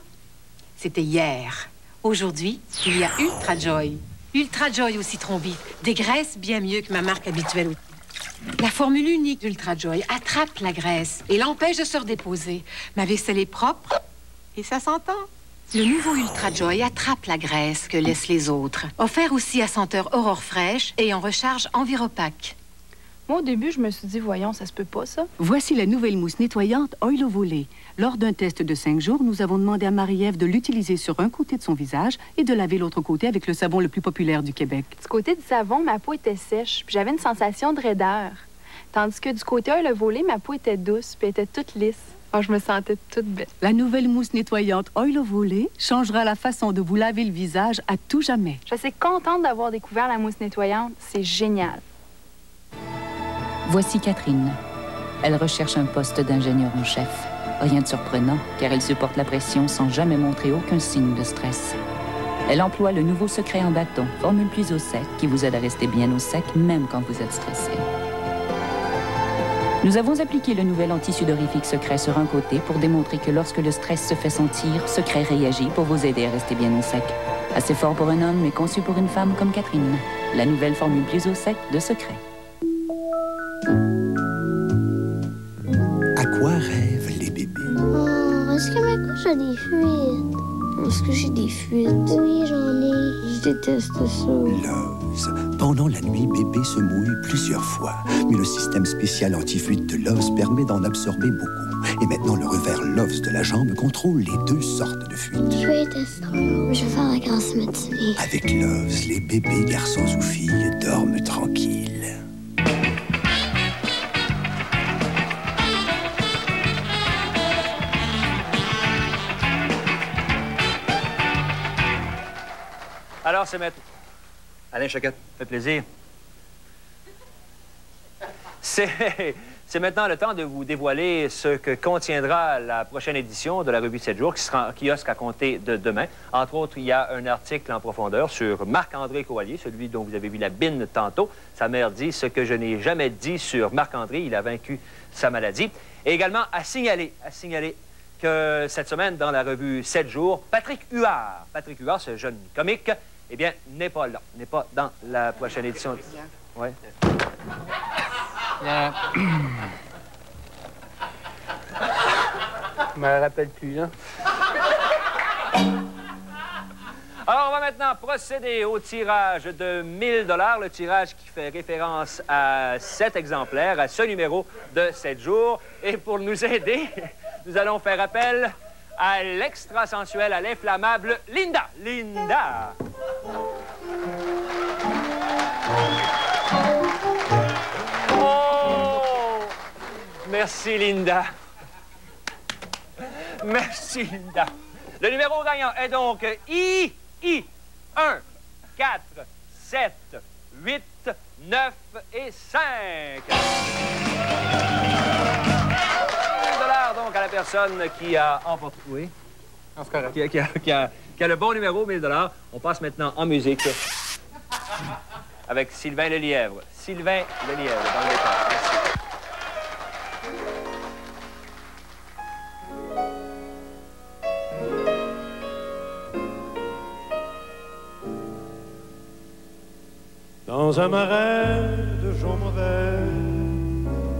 Speaker 10: c'était hier. Aujourd'hui, il y a Ultra Joy. Ultra Joy au citron vif. Des graisses bien mieux que ma marque habituelle. La formule unique d'Ultra Joy attrape la graisse et l'empêche de se redéposer. Ma vaisselle est propre et ça s'entend. Le nouveau Ultra Joy attrape la graisse que laissent les autres. Offert aussi à senteur Aurore fraîche et en recharge Enviropack.
Speaker 23: Moi, au début, je me suis dit, voyons, ça se peut pas, ça.
Speaker 24: Voici la nouvelle mousse nettoyante Oil au volet. Lors d'un test de 5 jours, nous avons demandé à Marie-Ève de l'utiliser sur un côté de son visage et de laver l'autre côté avec le savon le plus populaire du Québec.
Speaker 23: Du côté du savon, ma peau était sèche, puis j'avais une sensation de raideur. Tandis que du côté Oil au volet, ma peau était douce, puis était toute lisse. Oh, je me sentais toute belle.
Speaker 24: La nouvelle mousse nettoyante Oil au volet changera la façon de vous laver le visage à tout jamais.
Speaker 23: Je suis contente d'avoir découvert la mousse nettoyante. C'est génial.
Speaker 25: Voici Catherine. Elle recherche un poste d'ingénieur en chef. Rien de surprenant, car elle supporte la pression sans jamais montrer aucun signe de stress. Elle emploie le nouveau secret en bâton, formule plus au sec, qui vous aide à rester bien au sec, même quand vous êtes stressé. Nous avons appliqué le nouvel anti-sudorifique secret sur un côté pour démontrer que lorsque le stress se fait sentir, secret réagit pour vous aider à rester bien au sec. Assez fort pour un homme, mais conçu pour une femme comme Catherine. La nouvelle formule plus au sec de secret.
Speaker 26: À quoi rêvent les bébés?
Speaker 27: Oh, est-ce que ma couche a des fuites? Est-ce que j'ai des fuites? Oui, j'en ai. Je déteste ça.
Speaker 26: Loves. Pendant la nuit, bébé se mouille plusieurs fois. Mais le système spécial anti-fuite de Loves permet d'en absorber beaucoup. Et maintenant, le revers Loves de la jambe contrôle les 2 sortes de fuites.
Speaker 27: Je vais être astronome. Je vais faire la grasse matinée.
Speaker 26: Avec Loves, les bébés, garçons ou filles, dorment tranquilles.
Speaker 4: Alors, c'est maintenant...
Speaker 3: Alain Choquette.
Speaker 4: Ça fait plaisir. C'est maintenant le temps de vous dévoiler ce que contiendra la prochaine édition de la revue 7 jours, qui sera en kiosque à compter de demain. Entre autres, il y a un article en profondeur sur Marc-André Coallier, celui dont vous avez vu la bine tantôt. Sa mère dit ce que je n'ai jamais dit sur Marc-André. Il a vaincu sa maladie. Et également, à signaler que cette semaine, dans la revue 7 jours, Patrick Huard, ce jeune comique, eh bien, n'est pas là, n'est pas dans la prochaine édition. Ouais.
Speaker 1: Je me rappelle plus, là.
Speaker 4: Alors, on va maintenant procéder au tirage de 1 000 $, le tirage qui fait référence à 7 exemplaires, à ce numéro de 7 jours. Et pour nous aider, nous allons faire appel à l'extra-sensuelle, à l'inflammable Linda. Linda! Oh! Merci, Linda. Merci, Linda. Le numéro gagnant est donc I 1, 4, 7, 8, 9 et 5. $, donc à la personne qui a emporté... Oui? Non, c'est correct. Qui a le bon numéro, 1000 $. On passe maintenant en musique avec Sylvain Lelièvre. Sylvain Lelièvre, dans le décor. Merci.
Speaker 7: Dans un marais de gens mauvais,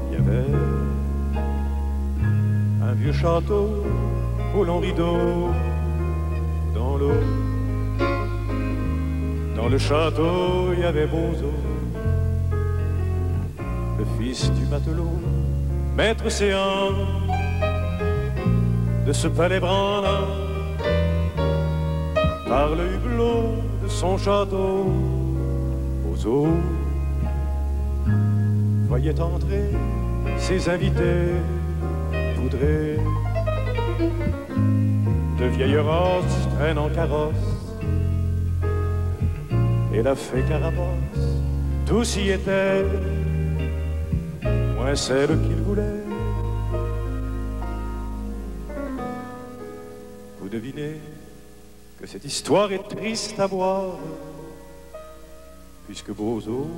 Speaker 7: il y avait un vieux château au long rideau dans l'eau. Dans le château, il y avait Bozo, le fils du matelot, maître séant de ce palais branlant. Par le hublot de son château, Bozo voyait entrer ses invités poudrés de vieilles rosses traînent en carrosse et la fée Carabosse. Tous y étaient, moins celle qu'il voulait. Vous devinez que cette histoire est triste à voir, puisque Bozo,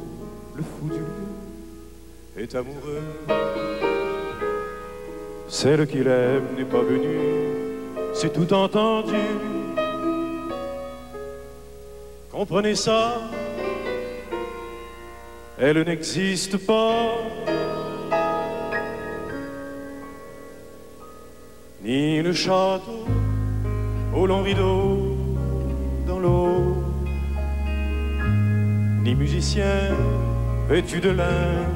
Speaker 7: le fou du lieu, est amoureux. Celle qu'il aime n'est pas venue, c'est tout entendu. Comprenez ça, elle n'existe pas. Ni le château au long rideau dans l'eau, ni musicien vêtu de lin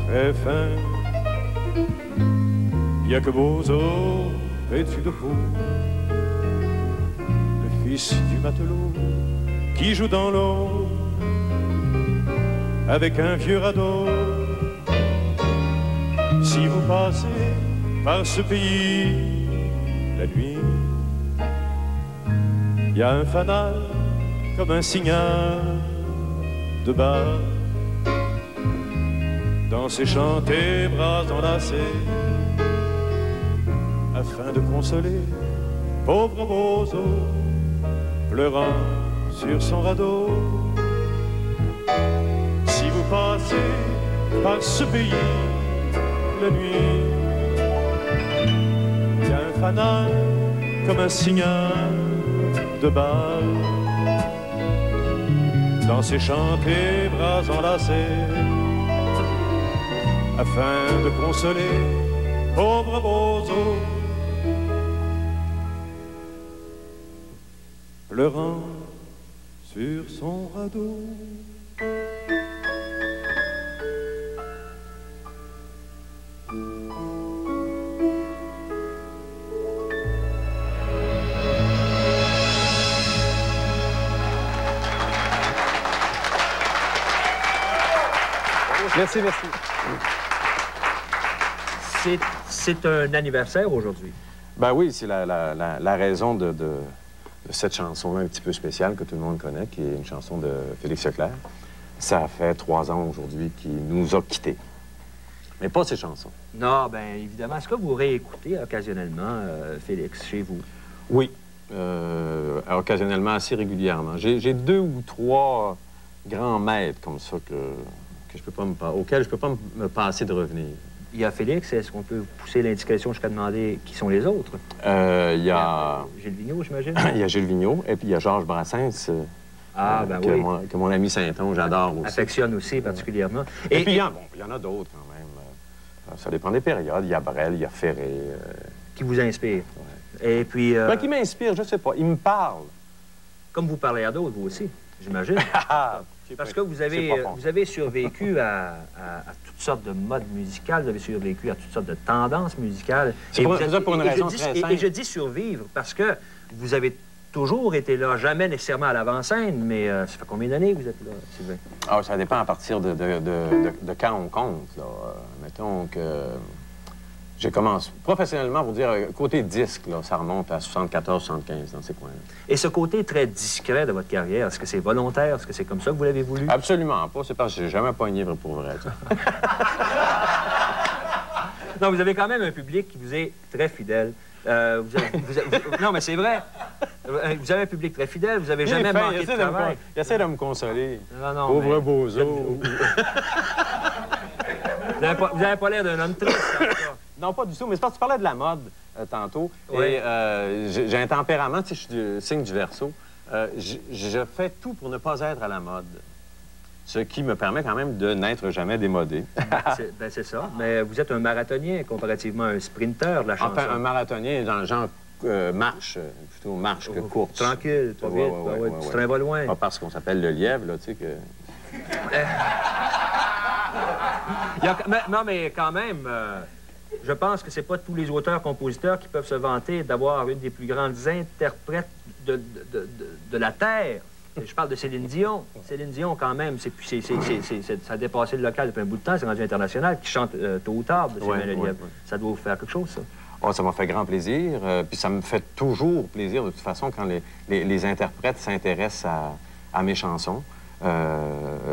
Speaker 7: très fin. Il n'y a que Bozo vêtu de peau, le fils du matelot qui joue dans l'eau avec un vieux radeau. Si vous passez par ce pays la nuit, il y a un fanal comme un signal de bar. Dans ses chantés, bras enlacés, afin de consoler pauvre Bozo, pleurant sur son radeau. Si vous passez par ce pays la nuit, il y a un fanal comme un signal de bar. Dans ses chantés, bras enlacés, afin de consoler pauvre Bozo, pleurant sur son radeau.
Speaker 5: Merci, merci.
Speaker 4: C'est un anniversaire aujourd'hui.
Speaker 9: Ben oui, c'est la raison de cette chanson-là un petit peu spéciale que tout le monde connaît, qui est une chanson de Félix Leclerc. Ça fait 3 ans aujourd'hui qu'il nous a quittés. Mais pas ces chansons.
Speaker 4: Non, bien évidemment. Est-ce que vous réécoutez occasionnellement Félix chez vous?
Speaker 9: Oui, occasionnellement, assez régulièrement. J'ai 2 ou 3 grands maîtres comme ça auxquels je ne peux pas me passer de revenir.
Speaker 4: Il y a Félix. Est-ce qu'on peut pousser l'indication jusqu'à demander qui sont les autres?
Speaker 9: Il y a
Speaker 4: Gilles Vigneault, j'imagine?
Speaker 9: Il y a Gilles Vigneault, et puis il y a Georges Brassens, que mon ami Saint-Onge j'adore aussi.
Speaker 4: Affectionne aussi particulièrement.
Speaker 9: Et puis, il y en a d'autres quand même. Ça dépend des périodes. Il y a Brel, il y a Ferré.
Speaker 4: Qui vous inspire? Ouais. Et puis...
Speaker 9: qui m'inspire, je sais pas. Il me parle.
Speaker 4: Comme vous parlez à d'autres, vous aussi, j'imagine. Parce que vous avez survécu à toutes sortes de modes musicales, vous avez survécu à toutes sortes de tendances musicales.
Speaker 9: C'est pour une raison très simple.
Speaker 4: Et je dis survivre parce que vous avez toujours été là, jamais nécessairement à l'avant-scène, mais ça fait combien d'années que vous êtes là, Sylvain?
Speaker 9: Ah, ça dépend à partir de quand on compte. Là. Mettons que j'ai commencé professionnellement, pour dire, côté disque, là, ça remonte à 74-75 dans ces coins-là.
Speaker 4: Et ce côté très discret de votre carrière, est-ce que c'est volontaire? Est-ce que c'est comme ça que vous l'avez voulu?
Speaker 9: Absolument pas. C'est parce que j'ai jamais pogné pour vrai.
Speaker 4: Non, vous avez quand même un public qui vous est très fidèle. Non, mais c'est vrai. Vous avez un public très fidèle, vous n'avez jamais manqué de travail.
Speaker 9: Il essaie de me consoler.
Speaker 4: Non,
Speaker 9: pauvre bozo.
Speaker 4: Vous n'avez pas l'air d'un homme triste.
Speaker 9: Non, pas du tout, mais c'est parce que tu parlais de la mode tantôt.
Speaker 4: Oui.
Speaker 9: Et j'ai un tempérament, tu sais, je suis du signe du Verseau. Je fais tout pour ne pas être à la mode. Ce qui me permet quand même de n'être jamais démodé.
Speaker 4: C'est ça. Mais vous êtes un marathonien comparativement à un sprinter de la chanson.
Speaker 9: Enfin, un marathonien dans le genre marche, plutôt marche que course.
Speaker 4: Tranquille, pas vite. Tu te vas loin.
Speaker 9: Pas parce qu'on s'appelle le lièvre, là, tu sais que...
Speaker 4: Non, mais quand même, je pense que c'est pas tous les auteurs-compositeurs qui peuvent se vanter d'avoir une des plus grandes interprètes de la Terre. Je parle de Céline Dion. Céline Dion, quand même, ça a dépassé le local depuis un bout de temps, c'est rendu international, qui chante tôt ou tard de Sylvain Lelièvre. Ça doit vous faire quelque chose, ça?
Speaker 9: Oh, ça m'a fait grand plaisir. Puis ça me fait toujours plaisir, de toute façon, quand les interprètes s'intéressent à mes chansons.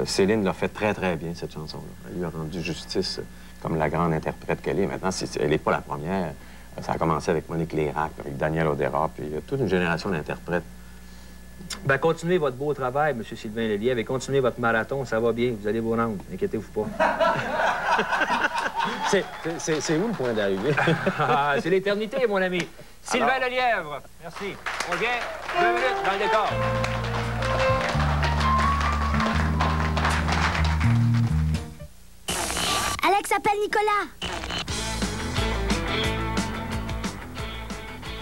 Speaker 9: Céline l'a fait très, très bien, cette chanson-là. Elle lui a rendu justice comme la grande interprète qu'elle est. Maintenant, elle n'est pas la première. Ça a commencé avec Monique Lérac, avec Daniel Audera, puis il y a toute une génération d'interprètes.
Speaker 4: Ben, continuez votre beau travail, M. Sylvain Lelièvre, et continuez votre marathon, ça va bien, vous allez vous rendre, inquiétez-vous pas.
Speaker 9: C'est où le point d'arrivée?
Speaker 4: C'est l'éternité, mon ami. Sylvain Lelièvre, merci. On vient 2 minutes dans le décor.
Speaker 27: Alex appelle Nicolas.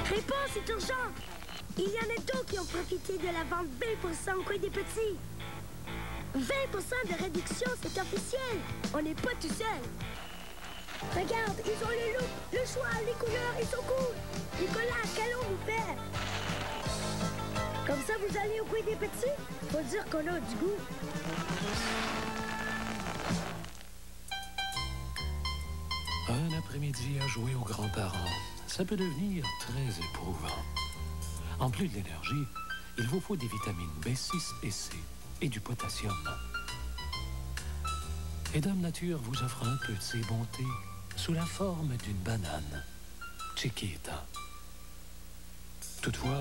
Speaker 11: Réponds, c'est urgent. Il y en a d'autres qui ont profité de la vente 20% au coin des petits. 20% de réduction, c'est officiel. On n'est pas tout seul. Regarde, ils ont le look, le choix, les couleurs, ils sont cool. Nicolas, qu'allons nous faire? Comme ça, vous allez au coin des petits? Faut dire qu'on a du goût.
Speaker 26: Un après-midi à jouer aux grands-parents, ça peut devenir très éprouvant. En plus de l'énergie, il vous faut des vitamines B6 et C et du potassium. Et Dame Nature vous offre un peu de ses bontés sous la forme d'une banane. Chiquita. Toutefois,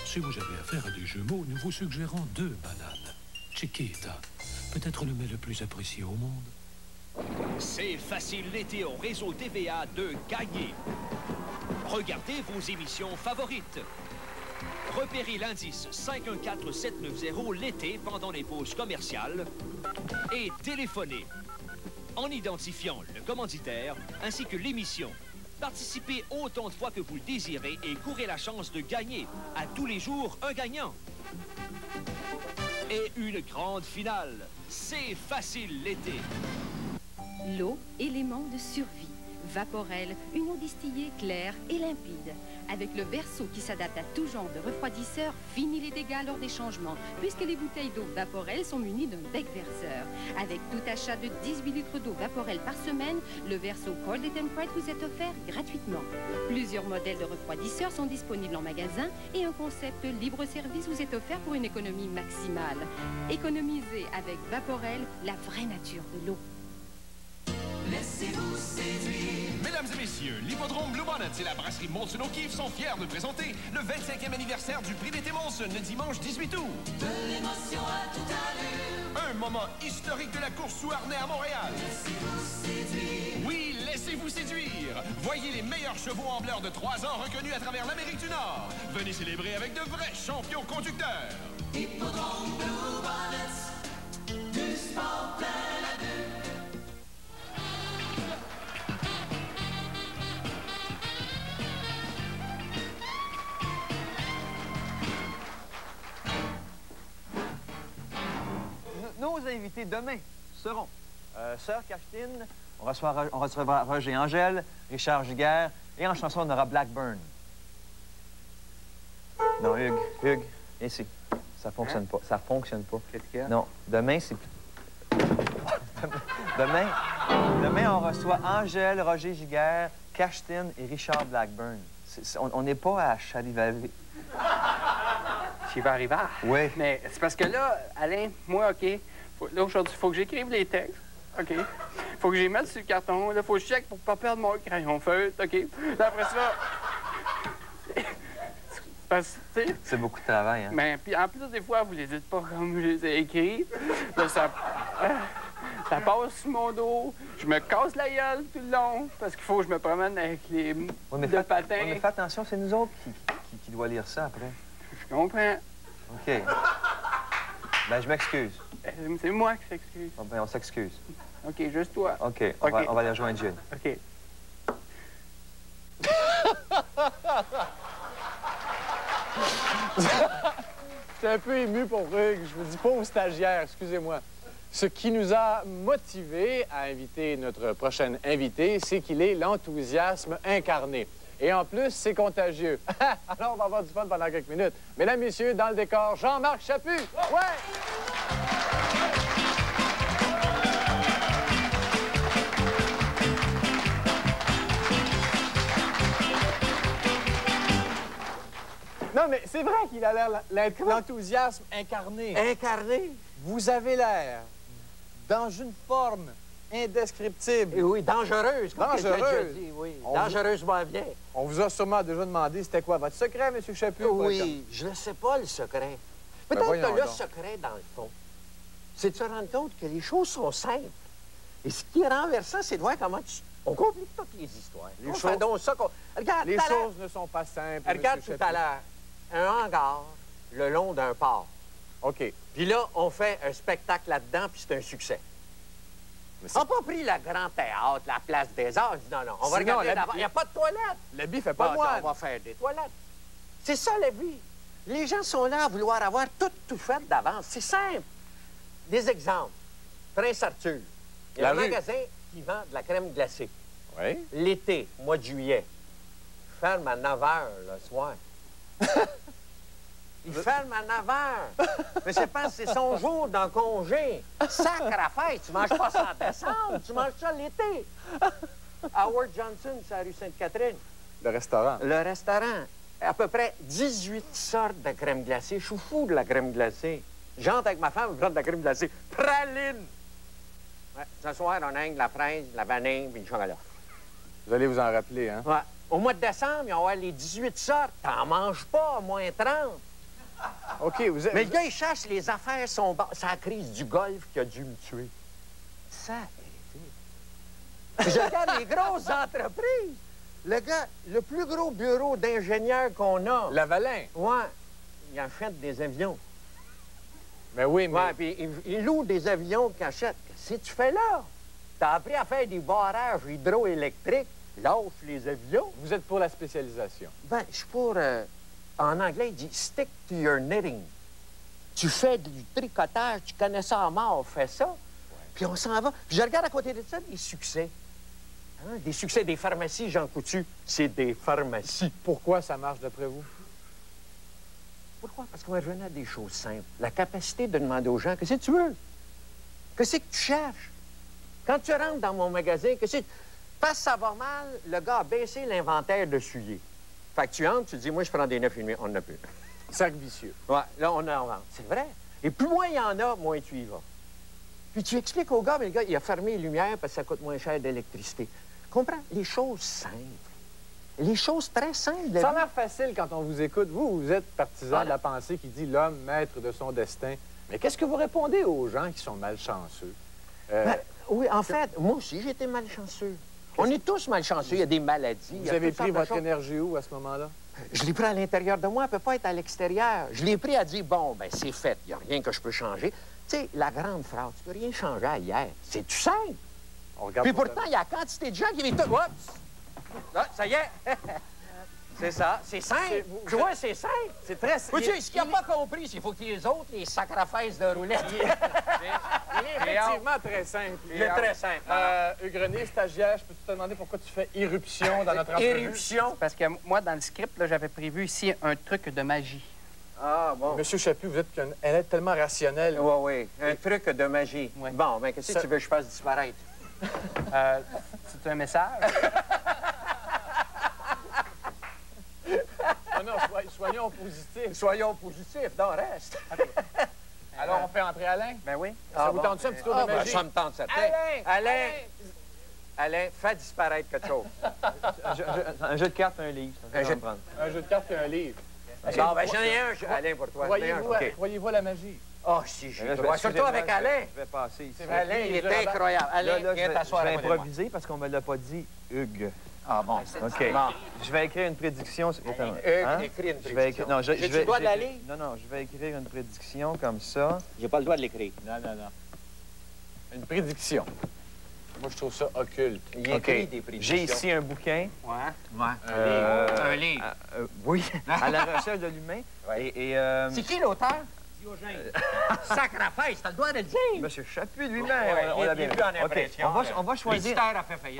Speaker 26: si vous avez affaire à des jumeaux, nous vous suggérons 2 bananes. Chiquita, peut-être le mets le plus apprécié au monde.
Speaker 12: C'est facile l'été au réseau TVA de gagner. Regardez vos émissions favorites. Repérez l'indice 514790 l'été pendant les pauses commerciales et téléphonez en identifiant le commanditaire ainsi que l'émission. Participez autant de fois que vous le désirez et courez la chance de gagner. À tous les jours, un gagnant. Et une grande finale. C'est facile l'été.
Speaker 13: L'eau, élément de survie. Vaporel, une eau distillée claire et limpide. Avec le Verseau qui s'adapte à tout genre de refroidisseur, fini les dégâts lors des changements, puisque les bouteilles d'eau Vaporel sont munies d'un bec verseur. Avec tout achat de 18 litres d'eau Vaporel par semaine, le Verseau Cold & Temperate vous est offert gratuitement. Plusieurs modèles de refroidisseurs sont disponibles en magasin et un concept libre-service vous est offert pour une économie maximale. Économisez avec Vaporel, la vraie nature de l'eau.
Speaker 14: Laissez-vous séduire. Mesdames et messieurs, l'hippodrome Blue Bonnet et la brasserie Molson O'Keeffe sont fiers de présenter le 25e anniversaire du prix d'été Molson le dimanche 18 août. De l'émotion à toute allure. Un moment historique de la course sous harnais à Montréal. Laissez-vous séduire. Oui, laissez-vous séduire. Voyez les meilleurs chevaux en bleur de 3 ans reconnus à travers l'Amérique du Nord. Venez célébrer avec de vrais champions conducteurs. Hippodrome Blue Bonnet. Du sport plein la vue.
Speaker 3: Nos invités demain seront Sœur Cachetine, on recevra Roger Angèle, Richard Giguère, et en chanson, on aura Blackburn. Non, Hugues, ici. Ça fonctionne pas. Ça fonctionne pas.
Speaker 2: Qu'est-ce qu'il y a?
Speaker 3: Non, demain, c'est... demain, on reçoit Angèle, Roger Giguère, Cachetine et Richard Blackburn. On n'est pas à Chalivavé.
Speaker 1: J'y vais arriver.
Speaker 3: Oui.
Speaker 1: Mais c'est parce que là, Alain, moi, OK, là, aujourd'hui, il faut que j'écrive les textes. OK.
Speaker 2: Faut que j'y mette sur le carton. Là, faut que je check pour pas perdre mon crayon feutre, OK? Là, après ça...
Speaker 3: C'est beaucoup de travail, hein?
Speaker 2: Mais puis en plus, des fois, vous les dites pas comme je les ai écrits. Là, ça passe sur mon dos. Je me casse la gueule tout le long parce qu'il faut que je me promène avec les patins.
Speaker 3: Oui, mais fais attention, c'est nous autres qui doit lire ça après.
Speaker 2: Je comprends.
Speaker 3: OK. Ben, je m'excuse.
Speaker 2: C'est moi qui s'excuse.
Speaker 3: Oh, ben, on s'excuse.
Speaker 2: OK, juste toi.
Speaker 3: OK, on va aller rejoindre Jude.
Speaker 2: OK.
Speaker 5: J'étais un peu ému pour Hugues. Je vous dis pauvre stagiaire, excusez-moi. Ce qui nous a motivés à inviter notre prochaine invité, c'est qu'il est l'enthousiasme incarné. Et en plus, c'est contagieux. Alors, on va avoir du fun pendant quelques minutes. Mesdames, messieurs, dans le décor, Jean-Marc Chaput. Ouais! Non, mais c'est vrai qu'il a l'air l'enthousiasme incarné.
Speaker 8: Incarné?
Speaker 5: Vous avez l'air dans une forme indescriptible.
Speaker 8: Et oui, dangereuse.
Speaker 5: Dangereuse.
Speaker 8: Dit, oui. Dangereusement bien.
Speaker 5: On vous a sûrement déjà demandé c'était quoi votre secret, M. Chaput?
Speaker 8: Oui, je ne sais pas le secret. Peut-être que le secret, dans le fond, c'est de se rendre compte que les choses sont simples. Et ce qui est renversant, c'est de voir comment on complique toutes les histoires. Regarde,
Speaker 5: les choses ne sont pas simples.
Speaker 8: Regarde tout à l'heure, un hangar le long d'un port.
Speaker 5: OK.
Speaker 8: Puis là, on fait un spectacle là-dedans, puis c'est un succès. On n'a pas pris le grand théâtre, la place des arts. On dit non, on va regarder d'abord. Il n'y a pas de toilette.
Speaker 5: La vie fait pas moine.
Speaker 8: On va faire des toilettes. C'est ça, la vie. Les gens sont là à vouloir avoir tout fait d'avance. C'est simple. Des exemples. Prince Arthur. Il y a un magasin qui vend de la crème glacée.
Speaker 5: Oui.
Speaker 8: L'été, mois de juillet, ferme à 9 h le soir. Il ferme à 9 h. Mais c'est parce que c'est son jour d'un congé. Sacre à fête. Tu manges pas ça en décembre. Tu manges ça l'été. Howard Johnson, c'est la rue Sainte-Catherine.
Speaker 5: Le restaurant.
Speaker 8: Le restaurant. À peu près 18 sortes de crème glacée. Je suis fou de la crème glacée. J'entre avec ma femme, je prends de la crème glacée. Praline! Ouais, ce soir, on a de la fraise, de la vanille puis du chocolat.
Speaker 5: Vous allez vous en rappeler, hein?
Speaker 8: Ouais. Au mois de décembre, ils vont avoir les 18 sortes. T'en manges pas, moins 30.
Speaker 5: OK,
Speaker 8: Mais le gars, il cherche, les affaires sont bonnes. C'est la crise du golf qui a dû me tuer. Ça a été. Je regarde les grosses entreprises. Le gars, le plus gros bureau d'ingénieur qu'on a.
Speaker 5: Lavalin.
Speaker 8: Ouais. Il achète des avions.
Speaker 5: Mais oui, mais...
Speaker 8: Ouais, puis il loue des avions qu'il achète. Qu'est-ce que tu fais là? T'as appris à faire des barrages hydroélectriques. Lâche les avions.
Speaker 5: Vous êtes pour la spécialisation?
Speaker 8: Ben, je suis pour... en anglais, il dit « stick to your knitting ». Tu fais du tricotage, tu connais ça à mort, fais ça. Ouais. Puis on s'en va. Puis je regarde à côté de ça des succès. Hein? Des succès des pharmacies, Jean Coutu. C'est des pharmacies.
Speaker 5: Pourquoi ça marche d'après vous?
Speaker 8: Pourquoi? Parce qu'on revenait à des choses simples. La capacité de demander aux gens « Qu'est-ce que tu veux? Qu'est-ce que tu cherches? » Quand tu rentres dans mon magasin, qu'est-ce que... Parce que ça va mal, le gars a baissé l'inventaire de souliers. Fait que tu entres, tu te dis, moi, je prends des 9,5, on en a plus.
Speaker 5: Cercle vicieux.
Speaker 8: Ouais, là, on en vend. C'est vrai. Et plus moins il y en a, moins tu y vas. Puis tu expliques au gars, mais le gars, il a fermé les lumières parce que ça coûte moins cher d'électricité. Comprends? Les choses simples. Les choses très simples.
Speaker 5: Ça a l'air facile quand on vous écoute. Vous êtes partisan de la pensée qui dit l'homme maître de son destin. Mais qu'est-ce que vous répondez aux gens qui sont malchanceux?
Speaker 8: Oui, en fait, moi aussi, j'ai été malchanceux. On est tous malchanceux. Il y a des maladies.
Speaker 5: Vous avez pris votre énergie où à ce moment-là?
Speaker 8: Je l'ai pris à l'intérieur de moi. Elle ne peut pas être à l'extérieur. Je l'ai pris à dire, bon, ben c'est fait. Il n'y a rien que je peux changer. Tu sais, la grande phrase, tu peux rien changer à hier. C'est tout simple. Puis pourtant, il y a quantité de gens qui vivent tout. Oups! Là, ça y est. C'est ça. C'est simple. Tu vois, c'est simple. C'est très simple. Ce qu'il n'a pas compris, c'est qu'il faut que les autres, les sacrifices de roulette.
Speaker 5: Il est effectivement très simple.
Speaker 8: Il est très simple.
Speaker 5: Hugues René, stagiaire, je peux te demander pourquoi tu fais irruption dans notre entrevue?
Speaker 2: Éruption? Parce que moi, dans le script, j'avais prévu ici un truc de magie.
Speaker 8: Ah, bon.
Speaker 5: Monsieur Chaput, vous êtes elle est tellement rationnelle.
Speaker 8: Oui, oui. Un truc de magie. Ouais. Bon, ben qu'est-ce que tu veux que je fasse disparaître?
Speaker 2: C'est un message?
Speaker 5: Oh non, soyons positifs.
Speaker 8: Soyons positifs, non, reste.
Speaker 5: Okay. Alors, on fait entrer Alain?
Speaker 2: Ben oui.
Speaker 5: Ça vous tente ça un petit tour de magie?
Speaker 8: Ben, ça me tente, certain.
Speaker 5: Alain!
Speaker 8: Alain, fais disparaître quelque chose.
Speaker 3: Un jeu de cartes, un livre.
Speaker 8: Un jeu
Speaker 5: de cartes et un livre.
Speaker 8: Non, ben j'en ai un, Alain, pour toi.
Speaker 5: Croyez-vous à la magie?
Speaker 8: Oh, si, je crois. Surtout avec Alain.
Speaker 3: Je vais passer ici.
Speaker 8: Alain, il est incroyable. Alain, viens t'asseoir
Speaker 3: je
Speaker 8: à
Speaker 3: vais
Speaker 8: côté de moi.
Speaker 3: improviser parce qu'on ne me l'a pas dit, Hugues.
Speaker 8: Ah bon.
Speaker 3: OK.
Speaker 8: Bon.
Speaker 3: Je vais écrire une prédiction.
Speaker 8: Hugues, écris une
Speaker 3: Je vais
Speaker 8: prédiction.
Speaker 3: non,
Speaker 8: J'ai-tu le droit de la lire?
Speaker 3: Non, je vais écrire une prédiction comme ça.
Speaker 8: J'ai pas le droit de l'écrire.
Speaker 5: Non. Une prédiction. Moi, je trouve ça occulte.
Speaker 8: Il écrit des prédictions.
Speaker 3: J'ai ici un bouquin.
Speaker 8: Ouais.
Speaker 3: Un livre. Oui, à la recherche de l'humain.
Speaker 8: Ouais. C'est qui l'auteur? Sacrifice, t'as le droit de le dire.
Speaker 3: Monsieur Chaput lui-même. On l'a bien vu. On va choisir.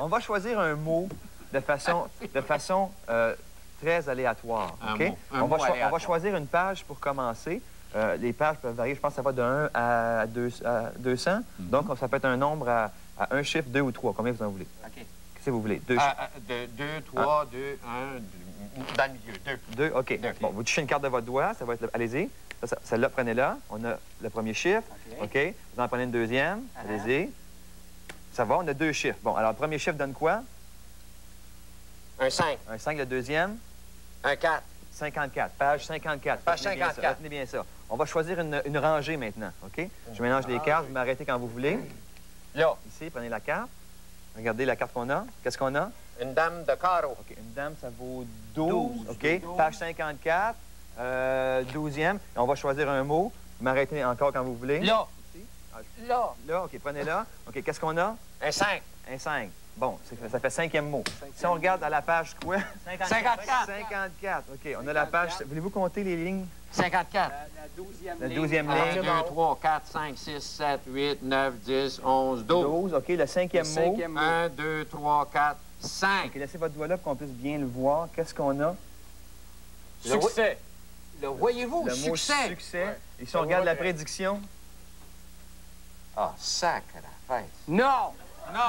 Speaker 3: On va choisir un mot de façon très aléatoire. OK? On va choisir une page pour commencer. Les pages peuvent varier, je pense que ça va de 1 à 200. Donc, ça peut être un nombre à un chiffre, 2 ou 3. Combien vous en voulez?
Speaker 8: OK.
Speaker 3: Qu'est-ce que vous voulez? 2
Speaker 8: 3, 2, 1, dans le milieu.
Speaker 3: 2, OK. Bon, vous touchez une carte de votre doigt, ça va être... Allez-y. Celle-là, prenez-la. On a le premier chiffre. OK. Vous en prenez une deuxième. Allez-y. Ça va, on a 2 chiffres. Bon, alors, le premier chiffre donne quoi?
Speaker 8: Un 5.
Speaker 3: Un 5, le deuxième?
Speaker 8: Un 4.
Speaker 3: 54. Page 54.
Speaker 8: Page 54.
Speaker 3: Retenez bien ça. On va choisir une rangée maintenant, OK? Je mélange les cartes, vous m'arrêtez quand vous voulez.
Speaker 8: Là.
Speaker 3: Ici, prenez la carte. Regardez la carte qu'on a. Qu'est-ce qu'on a?
Speaker 8: Une dame de carreau.
Speaker 3: OK, une dame, ça vaut 12. OK, 12. Page 54, 12e. On va choisir un mot. Vous m'arrêtez encore quand vous voulez.
Speaker 8: Là.
Speaker 3: Ici.
Speaker 8: Là.
Speaker 3: Là, OK, prenez-la. OK, qu'est-ce qu'on a?
Speaker 8: Un 5.
Speaker 3: Un 5. Bon, ça fait 5e mot. Si on regarde à la page quoi?
Speaker 8: 54.
Speaker 3: 54. OK, on a la page... Voulez-vous compter les lignes?
Speaker 8: 54.
Speaker 3: La 12e ligne.
Speaker 8: 1, 2, 3, 4, 5, 6, 7, 8, 9, 10, 11, 12.
Speaker 3: 12, OK, le 5e mot.
Speaker 8: 1, 2, 3, 4, 5.
Speaker 3: OK, laissez votre doigt là pour qu'on puisse bien le voir. Qu'est-ce qu'on a?
Speaker 5: Succès.
Speaker 8: Le voyez-vous?
Speaker 3: Le mot succès. Et si on regarde la prédiction?
Speaker 8: Ah, sacre la fête.
Speaker 2: Non!
Speaker 8: Non!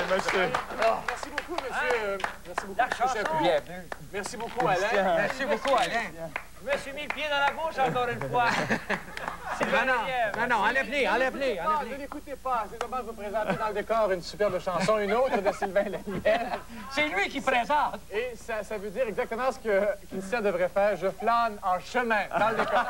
Speaker 5: Merci beaucoup, monsieur. Merci beaucoup, monsieur Chaput.
Speaker 8: Bienvenue.
Speaker 5: Merci beaucoup, Alain.
Speaker 8: Merci beaucoup, Alain.
Speaker 4: Je me suis mis le pied dans la bouche encore une fois.
Speaker 8: Non, enlève-les.
Speaker 5: Ne l'écoutez pas. C'est dommage de vous présenter dans le décor une superbe chanson, une autre de Sylvain Lanière.
Speaker 8: C'est lui qui présente.
Speaker 5: Et ça veut dire exactement ce que Christian devrait faire. Je flâne en chemin dans le décor.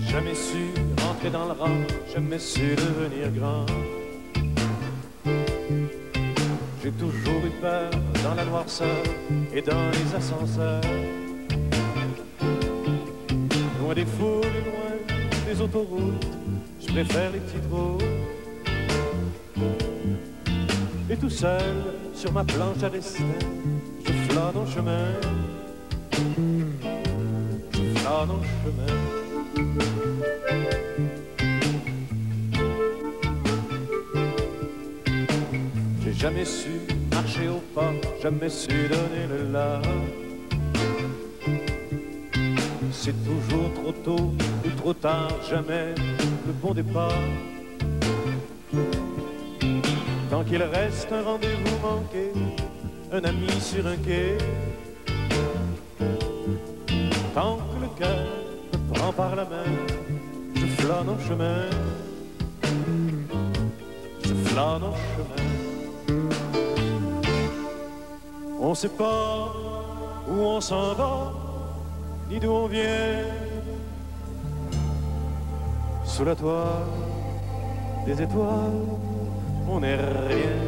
Speaker 7: Jamais su rentrer dans le rang, jamais su devenir grand. J'ai toujours eu peur dans la noirceur et dans les ascenseurs. Loin des foules, loin des autoroutes, je préfère les petites routes. Et tout seul, sur ma planche à destin, je flâne en chemin. Je flâne en chemin. J'ai jamais su marcher au pas, jamais su donner le la. C'est toujours trop tôt ou trop tard, jamais le bon départ. Tant qu'il reste un rendez-vous manqué, un ami sur un quai. Tant que le cœur me prend par la main, je flâne en chemin. Je flâne en chemin. On sait pas où on s'en va, ni d'où on vient. Sous la toile des étoiles, on n'est rien.